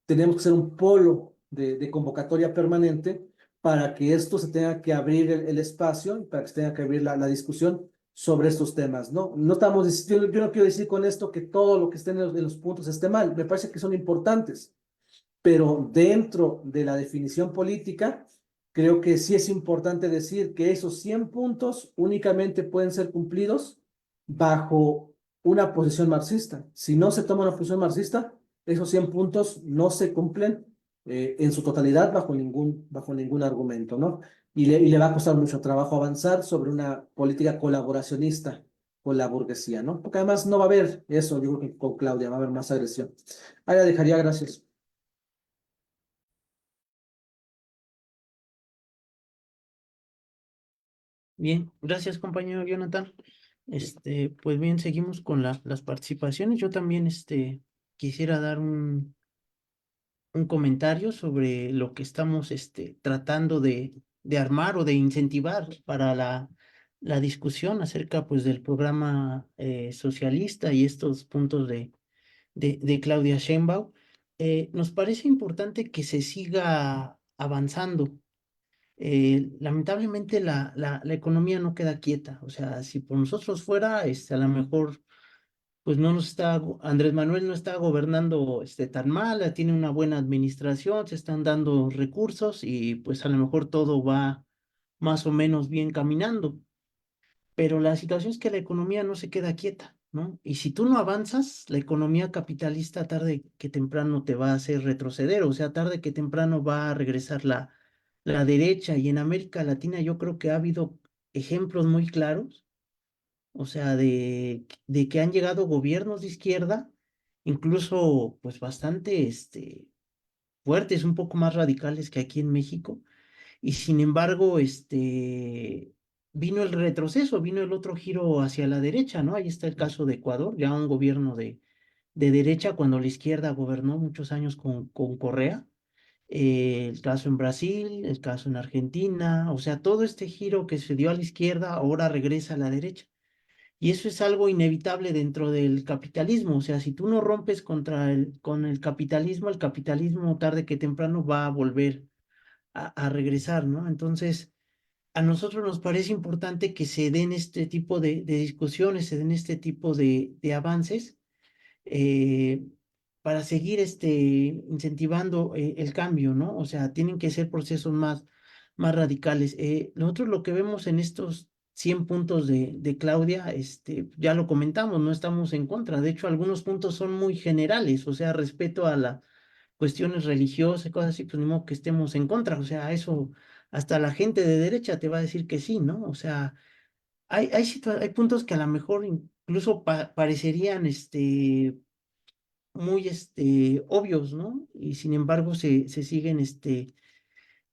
Tenemos que ser un polo de convocatoria permanente para que esto se tenga que abrir el espacio, y para que se tenga que abrir la discusión sobre estos temas, ¿no? No estamos, yo no quiero decir con esto que todo lo que esté en los puntos esté mal, me parece que son importantes, pero dentro de la definición política, creo que sí es importante decir que esos 100 puntos únicamente pueden ser cumplidos bajo una posición marxista. Si no se toma una posición marxista, esos 100 puntos no se cumplen en su totalidad bajo ningún argumento, ¿no? Y le va a costar mucho trabajo avanzar sobre una política colaboracionista con la burguesía, ¿no? Porque además no va a haber eso, yo creo que con Claudia va a haber más agresión. Ahí la dejaría, gracias. Bien, gracias compañero Jonathan. Pues bien, seguimos con las participaciones. Yo también quisiera dar un comentario sobre lo que estamos tratando de armar o de incentivar para la discusión acerca pues del programa socialista y estos puntos de Claudia Sheinbaum, nos parece importante que se siga avanzando. Lamentablemente la economía no queda quieta, o sea, si por nosotros fuera, a lo mejor pues no nos está, Andrés Manuel no está gobernando tan mal, tiene una buena administración, se están dando recursos y pues a lo mejor todo va más o menos bien caminando. Pero la situación es que la economía no se queda quieta, ¿no? Y si tú no avanzas, la economía capitalista tarde que temprano te va a hacer retroceder, o sea, tarde que temprano va a regresar la derecha. Y en América Latina yo creo que ha habido ejemplos muy claros, o sea, de que han llegado gobiernos de izquierda, incluso pues bastante fuertes, un poco más radicales que aquí en México, y sin embargo, vino el retroceso, vino el otro giro hacia la derecha, ¿no? Ahí está el caso de Ecuador, ya un gobierno de derecha cuando la izquierda gobernó muchos años con Correa. El caso en Brasil, el caso en Argentina, o sea, todo este giro que se dio a la izquierda ahora regresa a la derecha. Y eso es algo inevitable dentro del capitalismo, o sea, si tú no rompes con el capitalismo tarde que temprano va a volver a regresar, ¿no? Entonces, a nosotros nos parece importante que se den este tipo de discusiones, se den este tipo de avances eh, para seguir incentivando el cambio, ¿no? O sea, tienen que ser procesos más radicales. Nosotros lo que vemos en estos 100 puntos de Claudia, ya lo comentamos, no estamos en contra. De hecho, algunos puntos son muy generales, o sea, respeto a las cuestiones religiosas, cosas así, pues ni modo que estemos en contra. O sea, eso hasta la gente de derecha te va a decir que sí, ¿no? O sea, hay puntos que a lo mejor incluso parecerían muy obvios, ¿no? Y sin embargo se siguen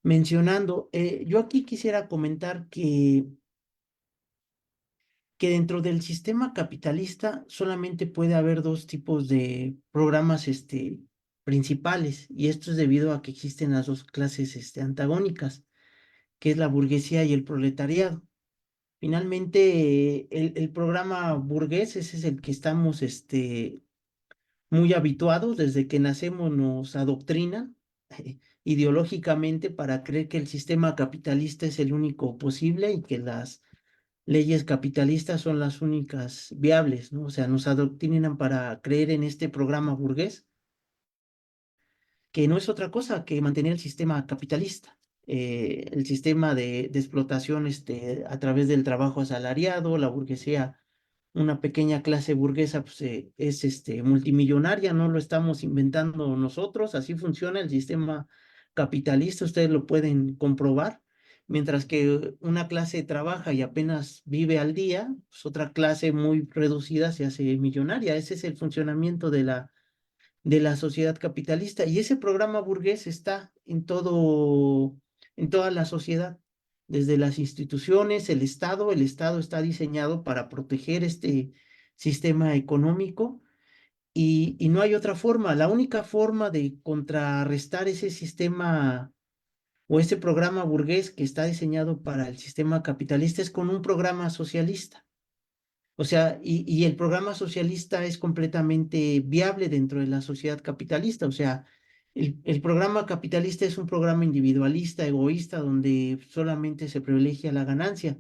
mencionando. Yo aquí quisiera comentar que dentro del sistema capitalista solamente puede haber dos tipos de programas principales, y esto es debido a que existen las dos clases antagónicas, que es la burguesía y el proletariado. Finalmente, el programa burgués, ese es el que estamos muy habituados, desde que nacemos nos adoctrinan ideológicamente para creer que el sistema capitalista es el único posible y que las leyes capitalistas son las únicas viables, ¿no? O sea, nos adoctrinan para creer en este programa burgués, que no es otra cosa que mantener el sistema capitalista, el sistema de explotación a través del trabajo asalariado, la burguesía, una pequeña clase burguesa pues, es multimillonaria, no lo estamos inventando nosotros, así funciona el sistema capitalista, ustedes lo pueden comprobar. Mientras que una clase trabaja y apenas vive al día, pues otra clase muy reducida se hace millonaria. Ese es el funcionamiento de la sociedad capitalista. Y ese programa burgués está en toda la sociedad, desde las instituciones, el Estado está diseñado para proteger este sistema económico y no hay otra forma. La única forma de contrarrestar ese sistema o ese programa burgués que está diseñado para el sistema capitalista es con un programa socialista. O sea, y el programa socialista es completamente viable dentro de la sociedad capitalista. O sea, el programa capitalista es un programa individualista, egoísta, donde solamente se privilegia la ganancia.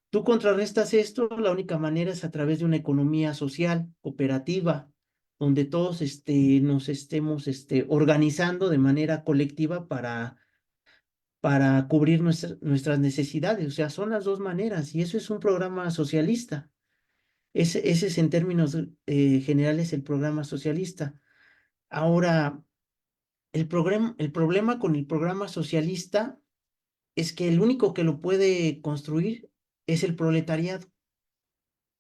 Tú contrarrestas esto, la única manera es a través de una economía social, cooperativa, donde todos nos estemos organizando de manera colectiva para cubrir nuestras necesidades. O sea, son las dos maneras y eso es un programa socialista. Ese es en términos generales el programa socialista. Ahora, el problema con el programa socialista es que el único que lo puede construir es el proletariado.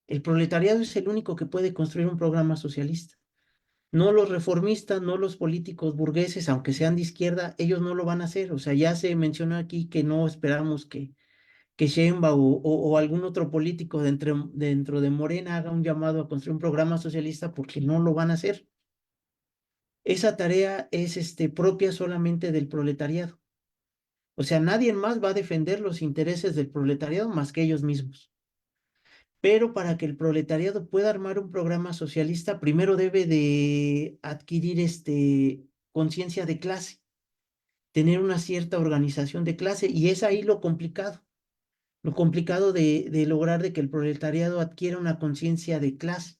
El proletariado es el único que puede construir un programa socialista. No los reformistas, no los políticos burgueses, aunque sean de izquierda, ellos no lo van a hacer. O sea, ya se mencionó aquí que no esperamos que Sheinbaum o algún otro político dentro de Morena haga un llamado a construir un programa socialista porque no lo van a hacer. Esa tarea es propia solamente del proletariado. O sea, nadie más va a defender los intereses del proletariado más que ellos mismos. pero para que el proletariado pueda armar un programa socialista, primero debe de adquirir conciencia de clase, tener una cierta organización de clase, y es ahí lo complicado de lograr de que el proletariado adquiera una conciencia de clase.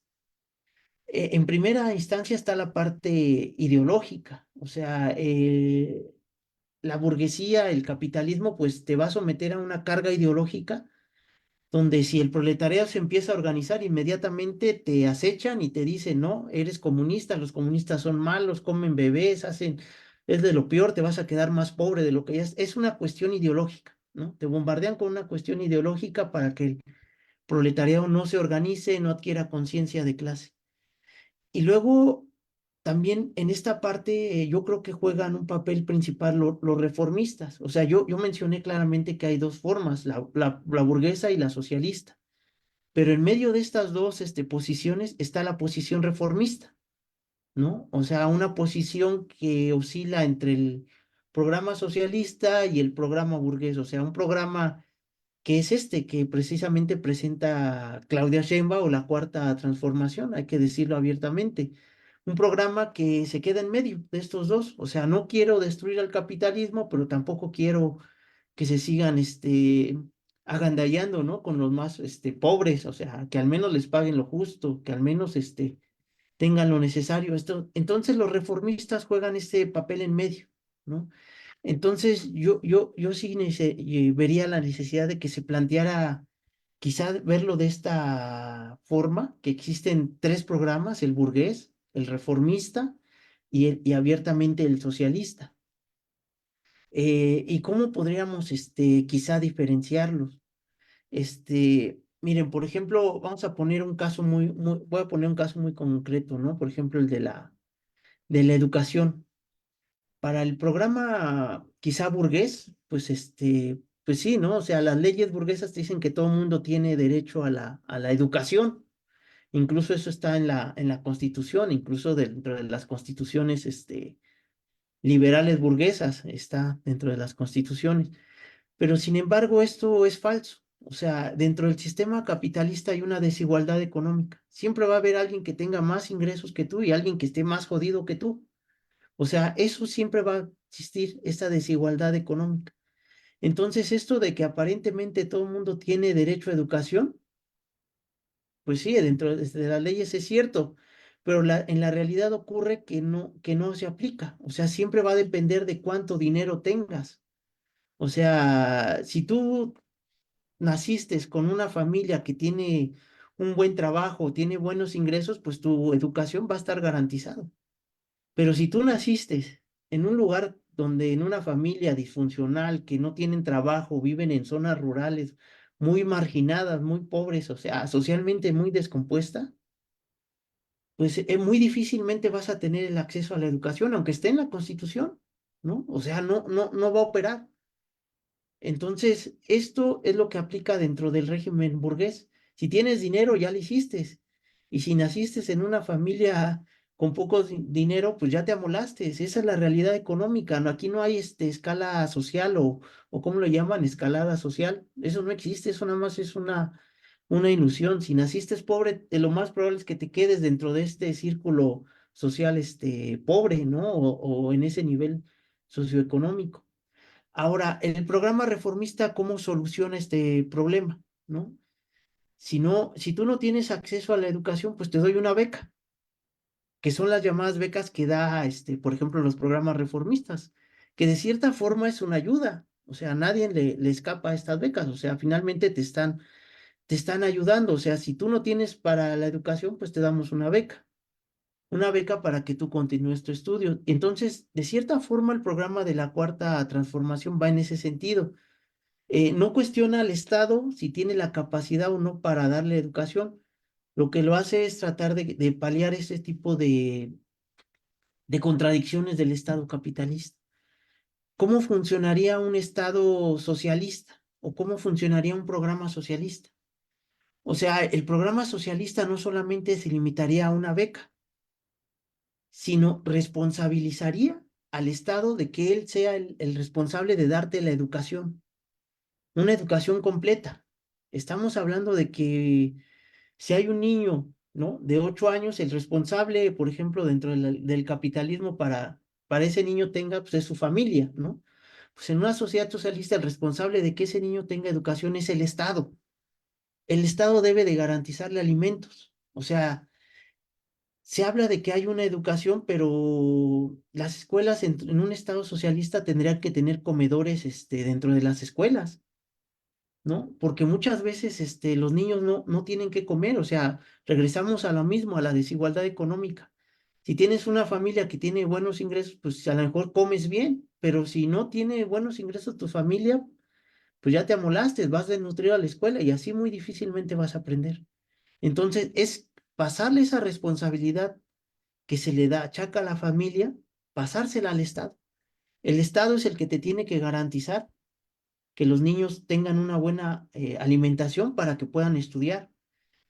En primera instancia está la parte ideológica, o sea, la burguesía, el capitalismo, pues te va a someter a una carga ideológica donde si el proletariado se empieza a organizar, inmediatamente te acechan y te dicen, no, eres comunista, los comunistas son malos, comen bebés, es de lo peor, te vas a quedar más pobre de lo que ya es una cuestión ideológica, ¿no? Te bombardean con una cuestión ideológica para que el proletariado no se organice, no adquiera conciencia de clase. Y luego, también en esta parte, yo creo que juegan un papel principal los reformistas. O sea, yo mencioné claramente que hay dos formas, la burguesa y la socialista. Pero en medio de estas dos posiciones está la posición reformista, ¿no? O sea, una posición que oscila entre el programa socialista y el programa burgués. O sea, un programa que es que precisamente presenta Claudia Sheinbaum, o la Cuarta Transformación, hay que decirlo abiertamente. Un programa que se queda en medio de estos dos. O sea, no quiero destruir al capitalismo, pero tampoco quiero que se sigan agandallando, ¿no? Con los más pobres, o sea, que al menos les paguen lo justo, que al menos tengan lo necesario. Entonces los reformistas juegan este papel en medio, ¿no? Entonces yo sí vería la necesidad de que se planteara quizá verlo de esta forma, que existen tres programas: el burgués, el reformista y abiertamente el socialista. ¿Y cómo podríamos quizá diferenciarlos? Miren, por ejemplo, vamos a poner un caso voy a poner un caso muy concreto, ¿no? Por ejemplo, el de la educación. Para el programa quizá burgués, pues pues sí, ¿no? O sea, las leyes burguesas dicen que todo el mundo tiene derecho a la educación. Incluso eso está en la Constitución, incluso dentro de las constituciones, liberales burguesas, está dentro de las constituciones. Pero sin embargo, esto es falso. O sea, dentro del sistema capitalista hay una desigualdad económica. Siempre va a haber alguien que tenga más ingresos que tú y alguien que esté más jodido que tú. O sea, eso siempre va a existir, esta desigualdad económica. Entonces, esto de que aparentemente todo el mundo tiene derecho a educación, pues sí, dentro de las leyes es cierto, pero en la realidad ocurre que no se aplica. O sea, siempre va a depender de cuánto dinero tengas. O sea, si tú naciste con una familia que tiene un buen trabajo, tiene buenos ingresos, pues tu educación va a estar garantizada. Pero si tú naciste en un lugar donde en una familia disfuncional, que no tienen trabajo, viven en zonas rurales muy marginadas, muy pobres, o sea, socialmente muy descompuesta, pues muy difícilmente vas a tener el acceso a la educación, aunque esté en la Constitución, ¿no? O sea, no va a operar. Entonces, esto es lo que aplica dentro del régimen burgués. Si tienes dinero, ya lo hiciste. Y si naciste en una familia con poco dinero, pues ya te amolaste. Esa es la realidad económica. No, aquí no hay escala social o ¿cómo lo llaman? Escalada social. Eso no existe, eso nada más es una ilusión. Si naciste pobre, lo más probable es que te quedes dentro de este círculo social pobre, ¿no? O en ese nivel socioeconómico. Ahora, el programa reformista, ¿cómo soluciona este problema? ¿No? Si tú no tienes acceso a la educación, pues te doy una beca, que son las llamadas becas que da, por ejemplo, los programas reformistas, que de cierta forma es una ayuda. O sea, a nadie le escapa a estas becas. O sea, finalmente te están ayudando. O sea, si tú no tienes para la educación, pues te damos una beca. Una beca para que tú continúes tu estudio. Entonces, de cierta forma, el programa de la Cuarta Transformación va en ese sentido. No cuestiona al Estado si tiene la capacidad o no para darle educación. Lo que lo hace es tratar de paliar ese tipo de contradicciones del Estado capitalista. ¿Cómo funcionaría un Estado socialista? ¿O cómo funcionaría un programa socialista? O sea, el programa socialista no solamente se limitaría a una beca, sino responsabilizaría al Estado de que él sea el responsable de darte la educación, una educación completa. Estamos hablando de que Si hay un niño, ¿no? De 8 años, el responsable, por ejemplo, dentro del capitalismo para ese niño tenga, pues es su familia, ¿no? Pues en una sociedad socialista el responsable de que ese niño tenga educación es el Estado. El Estado debe de garantizarle alimentos. O sea, se habla de que hay una educación, pero las escuelas en un Estado socialista tendrían que tener comedores dentro de las escuelas, ¿no? Porque muchas veces los niños no tienen que comer, o sea, regresamos a lo mismo, a la desigualdad económica. Si tienes una familia que tiene buenos ingresos, pues a lo mejor comes bien, pero si no tiene buenos ingresos tu familia, pues ya te amolaste, vas desnutrido a la escuela y así muy difícilmente vas a aprender. Entonces, es pasarle esa responsabilidad que se le da, achaca a la familia, pasársela al Estado. El Estado es el que te tiene que garantizar que los niños tengan una buena alimentación para que puedan estudiar,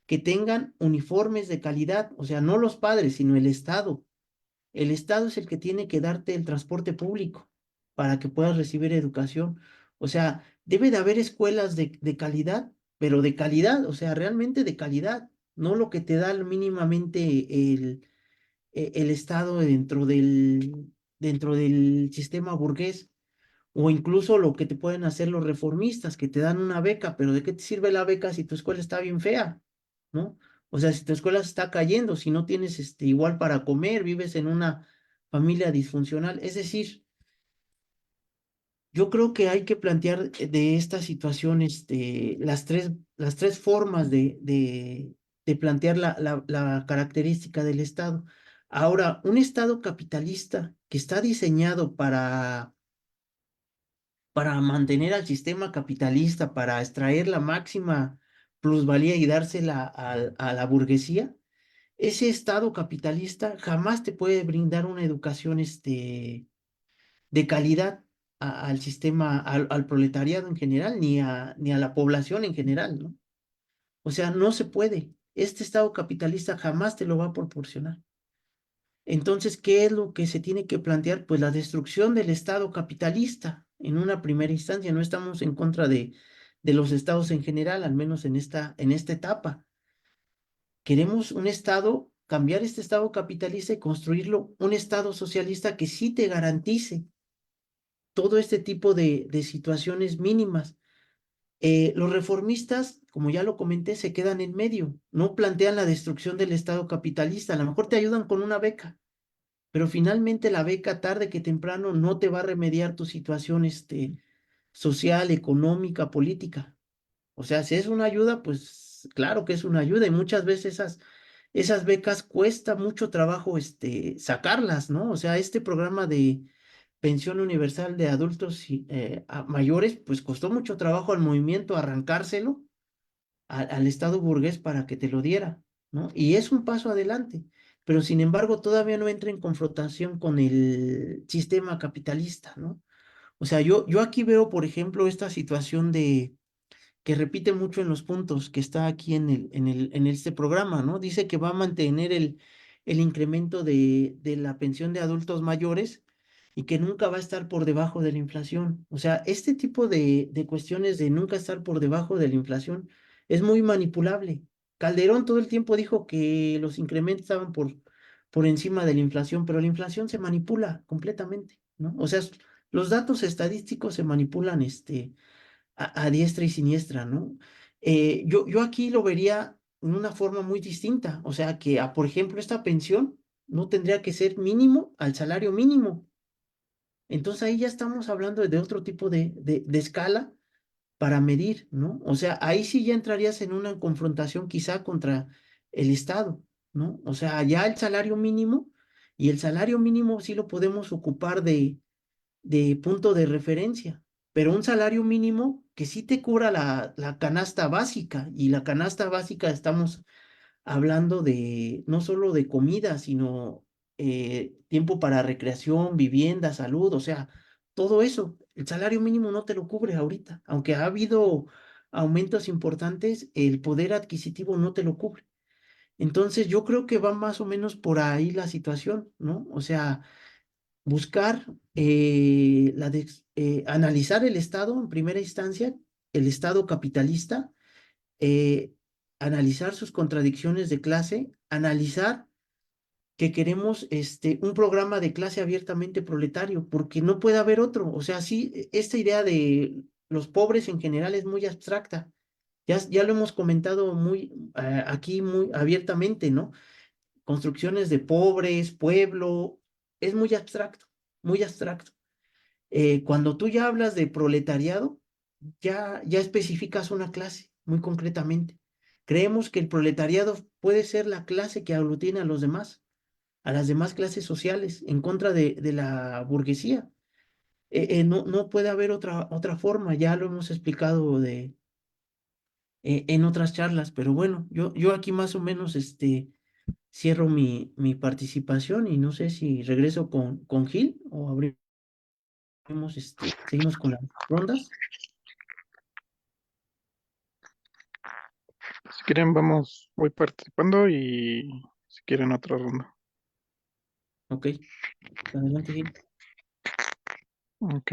que tengan uniformes de calidad, o sea, no los padres, sino el Estado. El Estado es el que tiene que darte el transporte público para que puedas recibir educación. O sea, debe de haber escuelas de calidad, pero de calidad, o sea, realmente de calidad, no lo que te da mínimamente el Estado dentro del sistema burgués, o incluso lo que te pueden hacer los reformistas, que te dan una beca, pero ¿de qué te sirve la beca si tu escuela está bien fea? ¿No? O sea, si tu escuela se está cayendo, si no tienes igual para comer, vives en una familia disfuncional. Es decir, yo creo que hay que plantear de esta situación las tres formas de plantear la característica del Estado. Ahora, un Estado capitalista que está diseñado para mantener al sistema capitalista, para extraer la máxima plusvalía y dársela a la burguesía, ese Estado capitalista jamás te puede brindar una educación de calidad al sistema, al proletariado en general, ni a la población en general, ¿no? O sea, no se puede. Este Estado capitalista jamás te lo va a proporcionar. Entonces, ¿qué es lo que se tiene que plantear? Pues la destrucción del Estado capitalista en una primera instancia. No estamos en contra de los estados en general, al menos en esta etapa. Queremos un Estado, cambiar este Estado capitalista y construirlo un Estado socialista que sí te garantice todo este tipo de situaciones mínimas. Los reformistas, como ya lo comenté, se quedan en medio, no plantean la destrucción del Estado capitalista. A lo mejor te ayudan con una beca, pero finalmente la beca tarde que temprano no te va a remediar tu situación social, económica, política. O sea, si es una ayuda, pues claro que es una ayuda y muchas veces esas becas cuesta mucho trabajo sacarlas, ¿no? O sea, este programa de pensión universal de adultos mayores, pues costó mucho trabajo al movimiento arrancárselo al Estado burgués para que te lo diera, ¿no? Y es un paso adelante, pero sin embargo todavía no entra en confrontación con el sistema capitalista, ¿no? O sea, yo aquí veo, por ejemplo, esta situación que repite mucho en los puntos que está aquí en este programa, ¿no? Dice que va a mantener el incremento de la pensión de adultos mayores y que nunca va a estar por debajo de la inflación. O sea, este tipo de cuestiones de nunca estar por debajo de la inflación es muy manipulable. Calderón todo el tiempo dijo que los incrementos estaban por encima de la inflación, pero la inflación se manipula completamente, ¿no? O sea, los datos estadísticos se manipulan a diestra y siniestra, ¿no? Yo aquí lo vería en una forma muy distinta, o sea, que, por ejemplo, esta pensión no tendría que ser mínimo al salario mínimo. Entonces ahí ya estamos hablando de otro tipo de escala para medir, ¿no? O sea, ahí sí ya entrarías en una confrontación quizá contra el Estado, ¿no? O sea, ya el salario mínimo, y el salario mínimo sí lo podemos ocupar de punto de referencia, pero un salario mínimo que sí te cubra la canasta básica, y la canasta básica estamos hablando de no solo de comida, sino tiempo para recreación, vivienda, salud, o sea, todo eso. El salario mínimo no te lo cubre ahorita, aunque ha habido aumentos importantes, el poder adquisitivo no te lo cubre. Entonces, yo creo que va más o menos por ahí la situación, ¿no? O sea, buscar, analizar el Estado en primera instancia, el Estado capitalista, eh, analizar sus contradicciones de clase, analizar que queremos un programa de clase abiertamente proletario, porque no puede haber otro. O sea, sí, esta idea de los pobres en general es muy abstracta. Ya lo hemos comentado muy aquí muy abiertamente, ¿no? Construcciones de pobres, pueblo, es muy abstracto, muy abstracto. Cuando tú ya hablas de proletariado, ya especificas una clase muy concretamente. Creemos que el proletariado puede ser la clase que aglutina a las demás clases sociales, en contra de la burguesía. No puede haber otra forma, ya lo hemos explicado en otras charlas, pero bueno, yo aquí más o menos cierro mi participación y no sé si regreso con Gil o seguimos con las rondas. Si quieren, voy participando y si quieren otra ronda. Ok, adelante, Gil. Ok.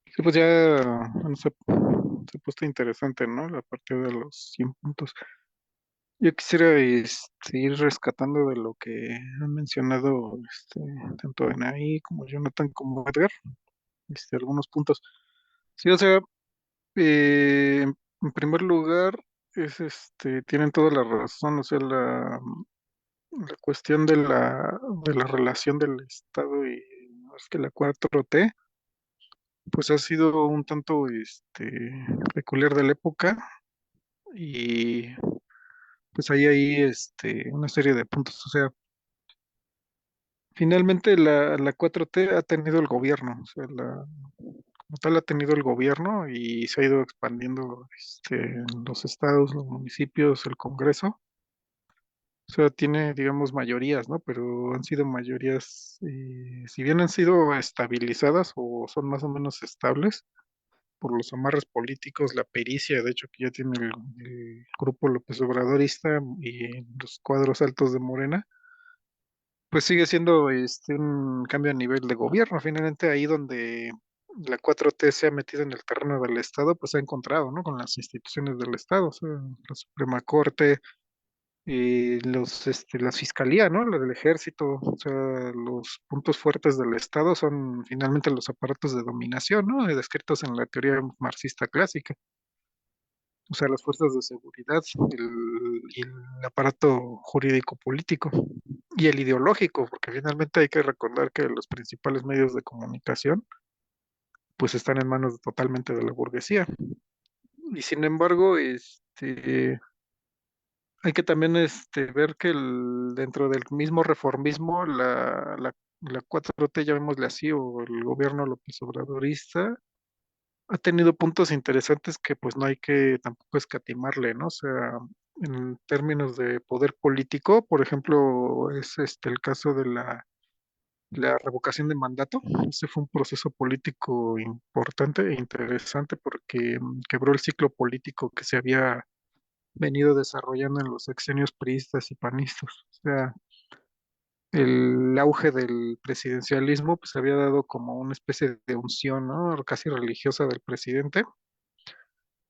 Sí, pues ya bueno, se ha puesto interesante, ¿no? La parte de los 100 puntos. Yo quisiera ir rescatando de lo que han mencionado tanto Anaí como Jonathan como Edgar, algunos puntos. Sí, o sea, en primer lugar, tienen toda la razón, o sea, la cuestión de la relación del Estado y es que la 4T, pues ha sido un tanto peculiar de la época y pues hay una serie de puntos, o sea, finalmente la 4T ha tenido el gobierno, o sea, como tal ha tenido el gobierno y se ha ido expandiendo en los estados, los municipios, el Congreso. O sea, tiene, digamos, mayorías, ¿no? Pero han sido mayorías, si bien han sido estabilizadas o son más o menos estables por los amarres políticos, la pericia, de hecho, que ya tiene el grupo López Obradorista y los cuadros altos de Morena, pues sigue siendo un cambio a nivel de gobierno. Finalmente, ahí donde la 4T se ha metido en el terreno del Estado, pues se ha encontrado, ¿no? Con las instituciones del Estado, o sea, la Suprema Corte, la fiscalía, ¿no? La del ejército, o sea, los puntos fuertes del Estado son finalmente los aparatos de dominación, ¿no? Descritos en la teoría marxista clásica. O sea, las fuerzas de seguridad y el aparato jurídico político y el ideológico, porque finalmente hay que recordar que los principales medios de comunicación pues están en manos totalmente de la burguesía. Y sin embargo, hay que también ver que dentro del mismo reformismo, la 4T, llamémosle así, o el gobierno López Obradorista, ha tenido puntos interesantes que pues no hay que tampoco escatimarle, ¿no? O sea, en términos de poder político, por ejemplo, es el caso de la revocación de mandato. Ese fue un proceso político importante e interesante porque quebró el ciclo político que se había venido desarrollando en los sexenios priistas y panistas. O sea, el auge del presidencialismo pues había dado como una especie de unción, ¿no? Casi religiosa del presidente.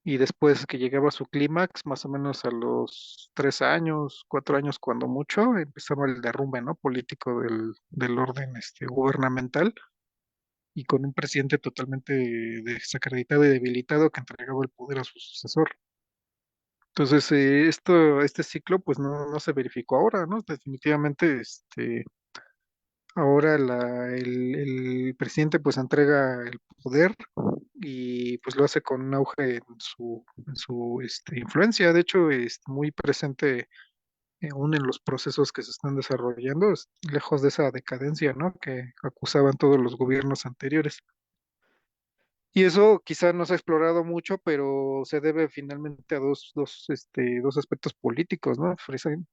Y después que llegaba a su clímax, más o menos a los 3 años, 4 años cuando mucho, empezaba el derrumbe, ¿no? Político del orden gubernamental y con un presidente totalmente desacreditado y debilitado que entregaba el poder a su sucesor. Entonces, este ciclo, pues no se verificó ahora, ¿no? Definitivamente, ahora el presidente, pues entrega el poder y pues lo hace con un auge en su influencia. De hecho, es muy presente aún en los procesos que se están desarrollando, lejos de esa decadencia, ¿no? Que acusaban todos los gobiernos anteriores. Y eso quizá no se ha explorado mucho, pero se debe finalmente a dos aspectos políticos, ¿no?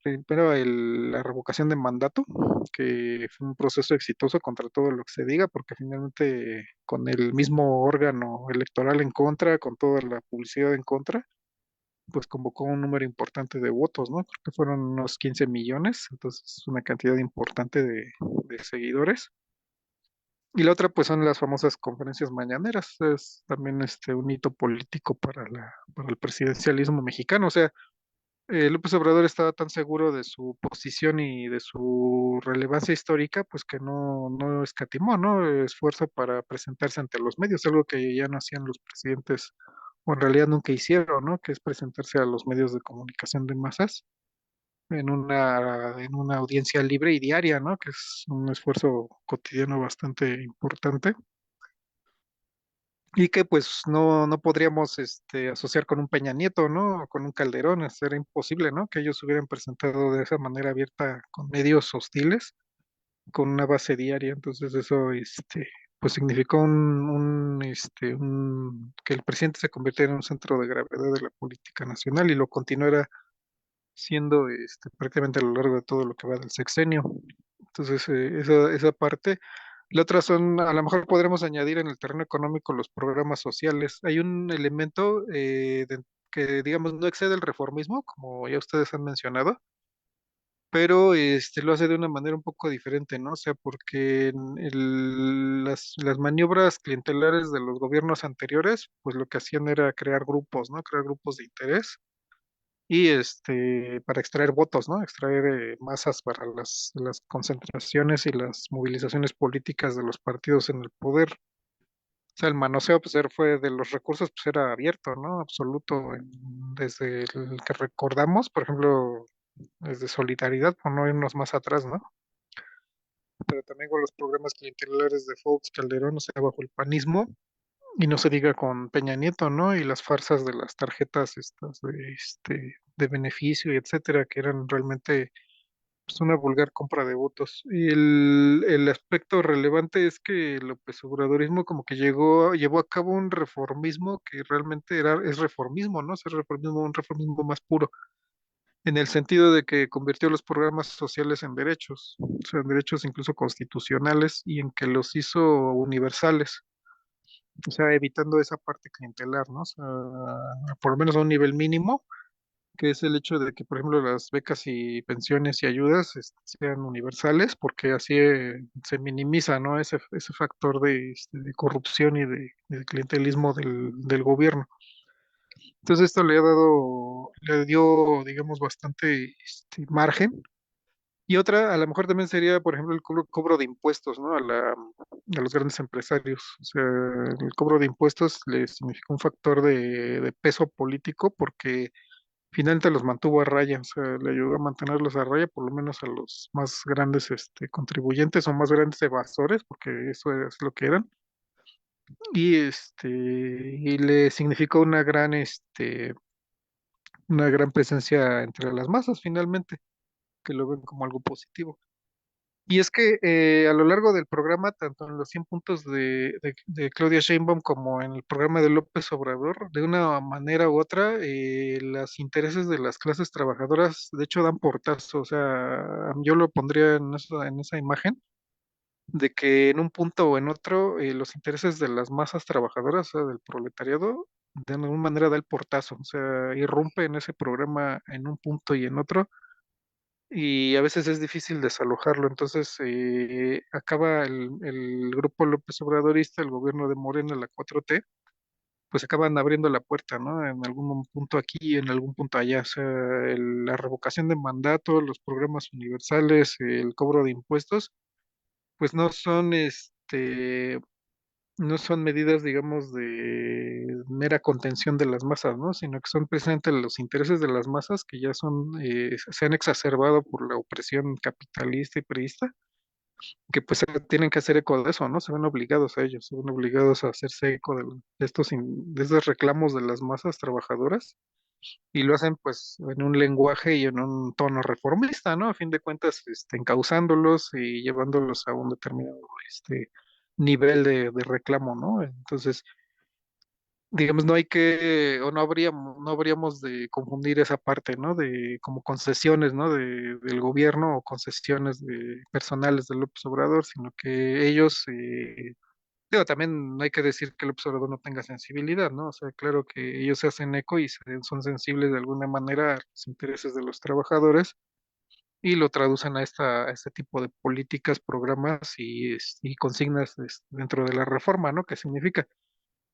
Primero, la revocación de mandato, que fue un proceso exitoso contra todo lo que se diga, porque finalmente con el mismo órgano electoral en contra, con toda la publicidad en contra, pues convocó un número importante de votos, ¿no? Creo que fueron unos 15 millones, entonces es una cantidad importante de seguidores. Y la otra, pues, son las famosas conferencias mañaneras. Es también un hito político para el presidencialismo mexicano. O sea, López Obrador estaba tan seguro de su posición y de su relevancia histórica, pues que no escatimó, ¿no? Esfuerzo para presentarse ante los medios, algo que ya no hacían los presidentes, o en realidad nunca hicieron, ¿no? Que es presentarse a los medios de comunicación de masas en una audiencia libre y diaria, ¿no? Que es un esfuerzo cotidiano bastante importante y que pues no podríamos asociar con un Peña Nieto, ¿no? O con un Calderón, era imposible, ¿no? Que ellos se hubieran presentado de esa manera abierta con medios hostiles, con una base diaria. Entonces eso, pues significó que el presidente se convirtiera en un centro de gravedad de la política nacional y lo continuara siendo prácticamente a lo largo de todo lo que va del sexenio. Entonces, esa parte. La otra son, a lo mejor podremos añadir en el terreno económico los programas sociales. Hay un elemento que, digamos, no excede el reformismo, como ya ustedes han mencionado, pero lo hace de una manera un poco diferente, ¿no? O sea, porque las maniobras clientelares de los gobiernos anteriores, pues lo que hacían era crear grupos, ¿no? Crear grupos de interés y para extraer votos, ¿no? Extraer masas para las concentraciones y las movilizaciones políticas de los partidos en el poder. O sea, el manoseo pues, fue de los recursos, pues era abierto, ¿no? Absoluto, desde el que recordamos, por ejemplo, desde Solidaridad, por no irnos más atrás, ¿no? Pero también con los programas clientelares de Fox, Calderón, o sea, bajo el panismo, y no se diga con Peña Nieto, ¿no? Y las farsas de las tarjetas estas de beneficio y etcétera, que eran realmente pues, una vulgar compra de votos. Y el aspecto relevante es que el López Obradorismo como que llevó a cabo un reformismo que realmente es reformismo, ¿no? Es reformismo, un reformismo más puro, en el sentido de que convirtió los programas sociales en derechos, o sea, en derechos incluso constitucionales y en que los hizo universales. O sea, evitando esa parte clientelar, ¿no? O sea, por lo menos a un nivel mínimo, que es el hecho de que, por ejemplo, las becas y pensiones y ayudas sean universales, porque así se minimiza, ¿no? Ese factor de corrupción y de clientelismo del gobierno. Entonces esto le dio, digamos, bastante margen. Y otra, a lo mejor también sería, por ejemplo, el cobro de impuestos, ¿no? A los grandes empresarios. O sea, el cobro de impuestos le significa un factor de peso político porque finalmente los mantuvo a raya, o sea, le ayudó a mantenerlos a raya, por lo menos a los más grandes contribuyentes o más grandes evasores, porque eso es lo que eran. Y le significó una gran presencia entre las masas, finalmente, que lo ven como algo positivo. Y es que a lo largo del programa, tanto en los 100 puntos de Claudia Sheinbaum como en el programa de López Obrador, de una manera u otra, los intereses de las clases trabajadoras, de hecho, dan portazo. O sea, yo lo pondría en esa imagen, de que en un punto o en otro, los intereses de las masas trabajadoras, o sea, del proletariado, de alguna manera da el portazo. O sea, irrumpe en ese programa en un punto y en otro y a veces es difícil desalojarlo. Entonces, acaba el grupo López Obradorista, el gobierno de Morena, la 4T, pues acaban abriendo la puerta, ¿no? En algún punto aquí, en algún punto allá. O sea, la revocación de mandato, los programas universales, el cobro de impuestos, pues no son medidas, digamos, de mera contención de las masas, ¿no? Sino que son precisamente los intereses de las masas que ya se han exacerbado por la opresión capitalista y priista, que pues tienen que hacer eco de eso, ¿no? Se ven obligados a ellos, se ven obligados a hacerse eco de estos reclamos de las masas trabajadoras y lo hacen pues en un lenguaje y en un tono reformista, ¿no? A fin de cuentas, encauzándolos y llevándolos a un determinado nivel de reclamo, ¿no? Entonces, digamos, no hay que, o no habríamos de confundir esa parte, ¿no? De como concesiones, ¿no? Del gobierno o concesiones personales de López Obrador, sino que ellos, digo, también no hay que decir que López Obrador no tenga sensibilidad, ¿no? O sea, claro que ellos se hacen eco y son sensibles de alguna manera a los intereses de los trabajadores y lo traducen a este tipo de políticas, programas y consignas dentro de la reforma, ¿no? ¿Qué significa?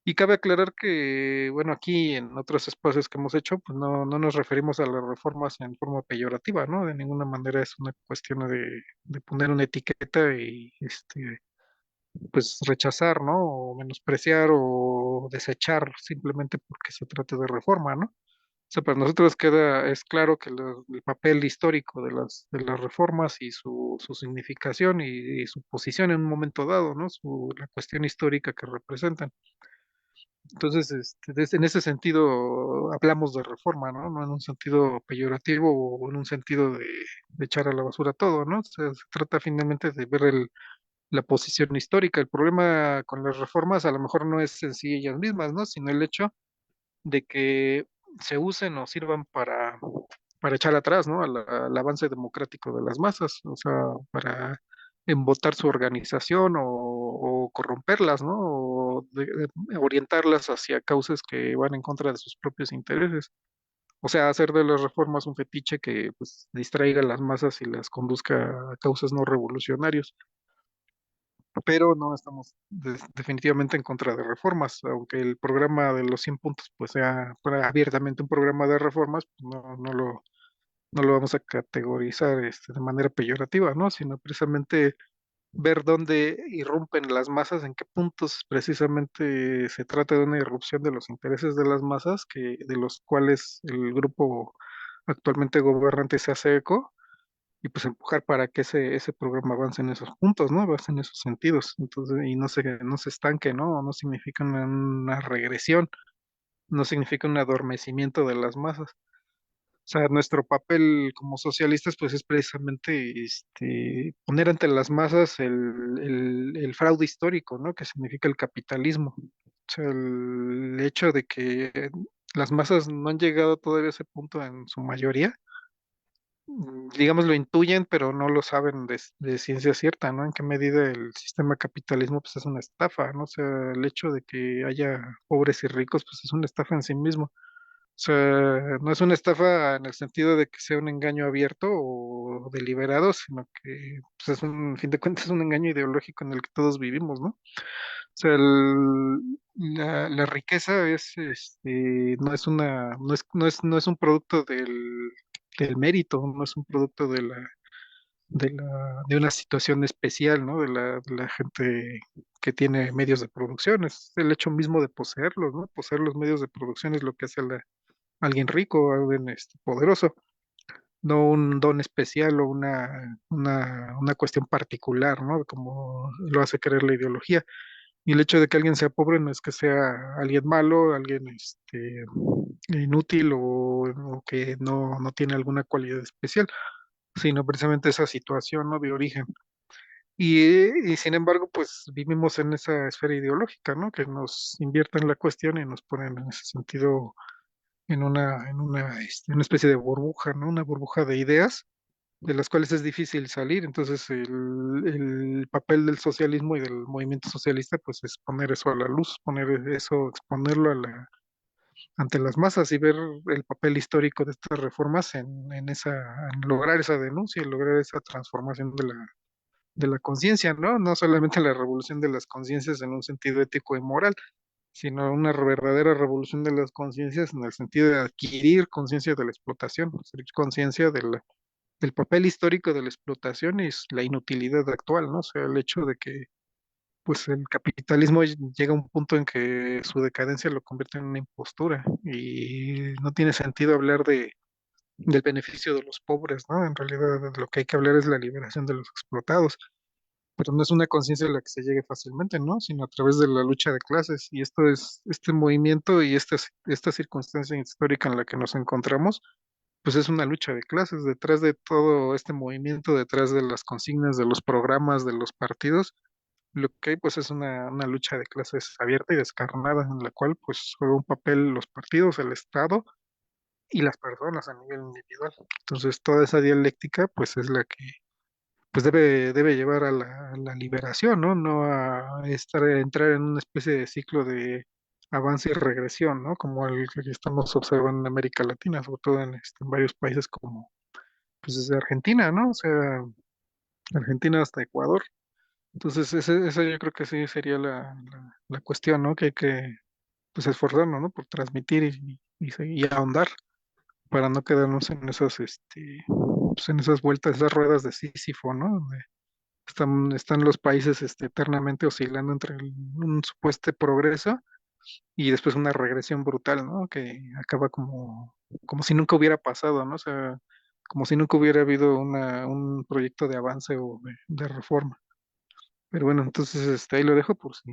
Y cabe aclarar que, bueno, aquí en otros espacios que hemos hecho, pues no nos referimos a las reformas en forma peyorativa, ¿no? De ninguna manera es una cuestión de poner una etiqueta y, pues rechazar, ¿no? O menospreciar o desechar simplemente porque se trate de reforma, ¿no? O sea, para nosotros es claro que el papel histórico de las reformas y su significación y su posición en un momento dado, ¿no? La cuestión histórica que representan. Entonces, en ese sentido hablamos de reforma, ¿no? No en un sentido peyorativo o en un sentido de echar a la basura todo, ¿no? O sea, se trata finalmente de ver la posición histórica. El problema con las reformas a lo mejor no es en sí ellas mismas, ¿no? Sino el hecho de que se usen o sirvan para echar atrás, ¿no? Al avance democrático de las masas, o sea, para embotar su organización o corromperlas, ¿no? O orientarlas hacia causas que van en contra de sus propios intereses. O sea, hacer de las reformas un fetiche que pues distraiga a las masas y las conduzca a causas no revolucionarias, pero no estamos definitivamente en contra de reformas, aunque el programa de los 100 puntos pues fuera abiertamente un programa de reformas, pues no lo vamos a categorizar de manera peyorativa, ¿no? Sino precisamente ver dónde irrumpen las masas, en qué puntos precisamente se trata de una irrupción de los intereses de las masas, de los cuales el grupo actualmente gobernante se hace eco y pues empujar para que ese programa avance en esos puntos, ¿no? Avance en esos sentidos. Entonces, y no se estanque, ¿no? No significa una regresión, no significa un adormecimiento de las masas. O sea, nuestro papel como socialistas, pues es precisamente poner ante las masas el fraude histórico, ¿no? Que significa el capitalismo. O sea, el hecho de que las masas no han llegado todavía a ese punto en su mayoría, digamos, lo intuyen, pero no lo saben de ciencia cierta, ¿no? En qué medida el sistema capitalismo, pues es una estafa, ¿no? O sea, el hecho de que haya pobres y ricos, pues es una estafa en sí mismo. O sea, no es una estafa en el sentido de que sea un engaño abierto o deliberado, sino que, pues es un, a fin de cuentas, es un engaño ideológico en el que todos vivimos, ¿no? O sea, la riqueza no es un producto del mérito, no es un producto de una situación especial, ¿no? De la gente que tiene medios de producción, es el hecho mismo de poseerlos, ¿no? Poseer los medios de producción es lo que hace a alguien rico, alguien poderoso, no un don especial o una cuestión particular, ¿no? Como lo hace creer la ideología. Y el hecho de que alguien sea pobre no es que sea alguien malo, alguien inútil o que no tiene alguna cualidad especial, sino precisamente esa situación, ¿no? De origen. Y sin embargo, pues vivimos en esa esfera ideológica, ¿no? Que nos invierten la cuestión y nos ponen en ese sentido una especie de burbuja, ¿no? Una burbuja de ideas de las cuales es difícil salir. Entonces, el papel del socialismo y del movimiento socialista, pues es poner eso a la luz, poner eso, exponerlo ante las masas y ver el papel histórico de estas reformas en lograr esa denuncia, en lograr esa transformación de la conciencia, ¿no? No solamente la revolución de las conciencias en un sentido ético y moral, sino una verdadera revolución de las conciencias en el sentido de adquirir conciencia de la explotación, adquirir conciencia del papel histórico de la explotación y la inutilidad actual, ¿no? O sea, el hecho de que pues el capitalismo llega a un punto en que su decadencia lo convierte en una impostura y no tiene sentido hablar del beneficio de los pobres, ¿no? En realidad lo que hay que hablar es la liberación de los explotados, pero no es una conciencia a la que se llegue fácilmente, ¿no? Sino a través de la lucha de clases. Y este movimiento y esta circunstancia histórica en la que nos encontramos, pues es una lucha de clases. Detrás de todo este movimiento, detrás de las consignas, de los programas, de los partidos, lo que hay pues es una lucha de clases abierta y descarnada, en la cual pues juega un papel los partidos, el Estado y las personas a nivel individual. Entonces toda esa dialéctica pues es la que pues debe llevar a a la liberación, ¿no? No a entrar en una especie de ciclo de avance y regresión, ¿no? Como el que estamos observando en América Latina, sobre todo en varios países pues desde Argentina, ¿no? O sea, Argentina hasta Ecuador. Entonces, esa yo creo que sí sería la cuestión, ¿no? Que hay que, pues, esforzarnos, ¿no? Por transmitir y ahondar para no quedarnos en esas, pues, en esas vueltas, esas ruedas de Sísifo, ¿no? Donde están los países, eternamente oscilando entre un supuesto progreso y después una regresión brutal, ¿no? Que acaba como si nunca hubiera pasado, ¿no? O sea, como si nunca hubiera habido un proyecto de avance o de reforma. Pero bueno, entonces ahí lo dejo por si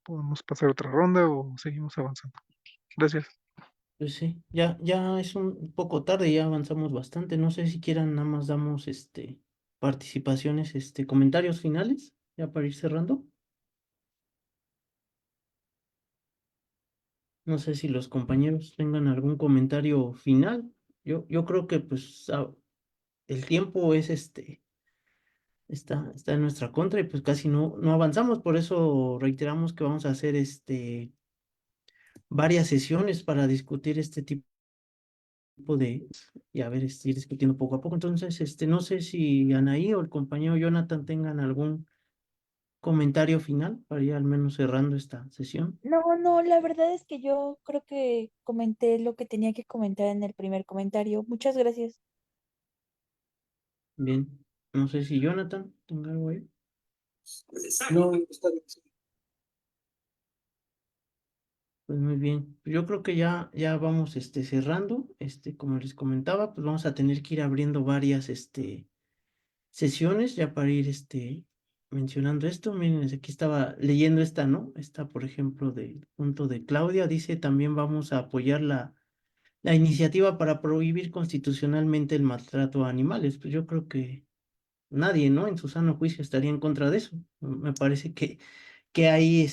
podemos pasar otra ronda o seguimos avanzando. Gracias. Pues sí, ya es un poco tarde, ya avanzamos bastante. No sé si quieran, nada más damos participaciones, comentarios finales, ya para ir cerrando. No sé si los compañeros tengan algún comentario final. Yo creo que pues el tiempo es está en nuestra contra y pues casi no avanzamos. Por eso reiteramos que vamos a hacer varias sesiones para discutir este tipo y a ver, ir discutiendo poco a poco. Entonces, no sé si Anaí o el compañero Jonathan tengan algún comentario final para ir al menos cerrando esta sesión. No, no, la verdad es que yo creo que comenté lo que tenía que comentar en el primer comentario. Muchas gracias. Bien, no sé si Jonathan tenga algo ahí. No, está bien. Pues muy bien, yo creo que ya vamos cerrando, como les comentaba, pues vamos a tener que ir abriendo varias sesiones ya para ir mencionando esto. Miren, aquí estaba leyendo esta, ¿no? Esta, por ejemplo, del punto de Claudia, dice también vamos a apoyar la iniciativa para prohibir constitucionalmente el maltrato a animales. Pues yo creo que nadie, ¿no? En su sano juicio estaría en contra de eso. Me parece que ahí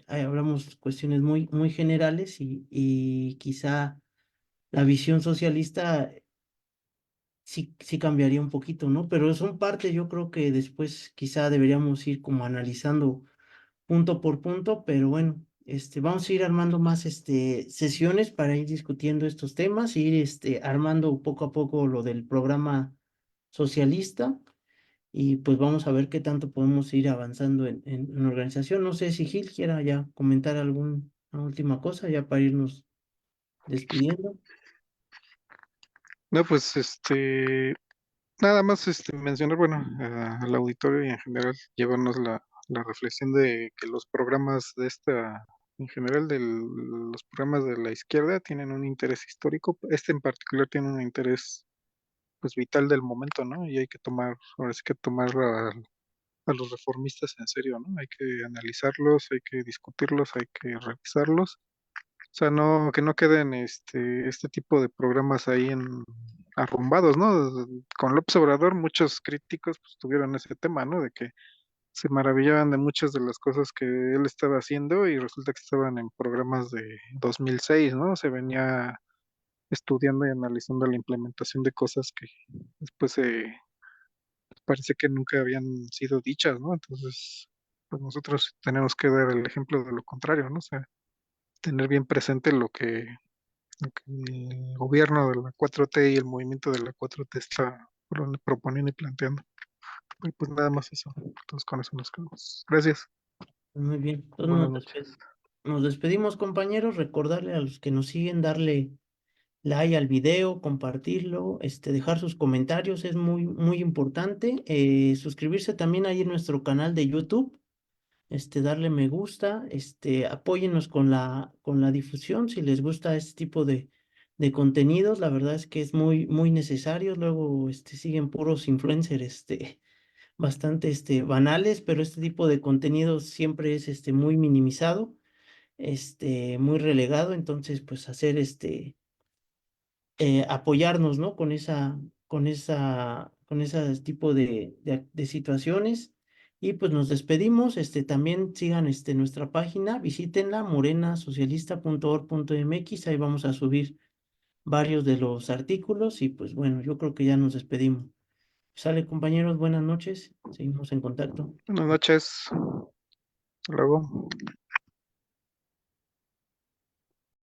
ahí hablamos cuestiones muy generales y quizá la visión socialista sí cambiaría un poquito, ¿no? Pero son parte, yo creo que después quizá deberíamos ir como analizando punto por punto, pero bueno, vamos a ir armando más sesiones para ir discutiendo estos temas, ir armando poco a poco lo del programa socialista y pues vamos a ver qué tanto podemos ir avanzando en organización. No sé si Gil quiera ya comentar alguna última cosa ya para irnos despidiendo. No, pues nada más mencionar, bueno, al auditorio y en general llevarnos la reflexión de que los programas en general los programas de la izquierda tienen un interés histórico, este en particular tiene un interés pues vital del momento, ¿no? Y hay que ahora sí que tomar a los reformistas en serio, ¿no? Hay que analizarlos, hay que discutirlos, hay que revisarlos. O sea, no, que no queden este tipo de programas ahí arrumbados, ¿no? Con López Obrador, muchos críticos pues, tuvieron ese tema, ¿no? De que se maravillaban de muchas de las cosas que él estaba haciendo y resulta que estaban en programas de 2006, ¿no? Se venía estudiando y analizando la implementación de cosas que después parece que nunca habían sido dichas, ¿no? Entonces, pues nosotros tenemos que dar el ejemplo de lo contrario, ¿no? O sea, tener bien presente lo que el gobierno de la 4T y el movimiento de la 4T está proponiendo y planteando. Y pues nada más eso. Entonces con eso nos quedamos. Gracias. Muy bien, entonces Buenas noches. nos despedimos, compañeros. Recordarle a los que nos siguen darle like al video, compartirlo, dejar sus comentarios es muy importante. Suscribirse también ahí en nuestro canal de YouTube, darle me gusta, apóyennos con la difusión si les gusta este tipo de contenidos. La verdad es que es muy necesario. Luego, siguen puros influencers, bastante, banales, pero este tipo de contenidos siempre es, muy minimizado, muy relegado. Entonces, pues hacer apoyarnos, ¿no? Con ese tipo de situaciones. Y pues nos despedimos, también sigan, nuestra página, visítenla, morenasocialista.org.mx, ahí vamos a subir varios de los artículos y pues bueno, yo creo que ya nos despedimos. Sale, compañeros, buenas noches, seguimos en contacto. Buenas noches. Hasta luego.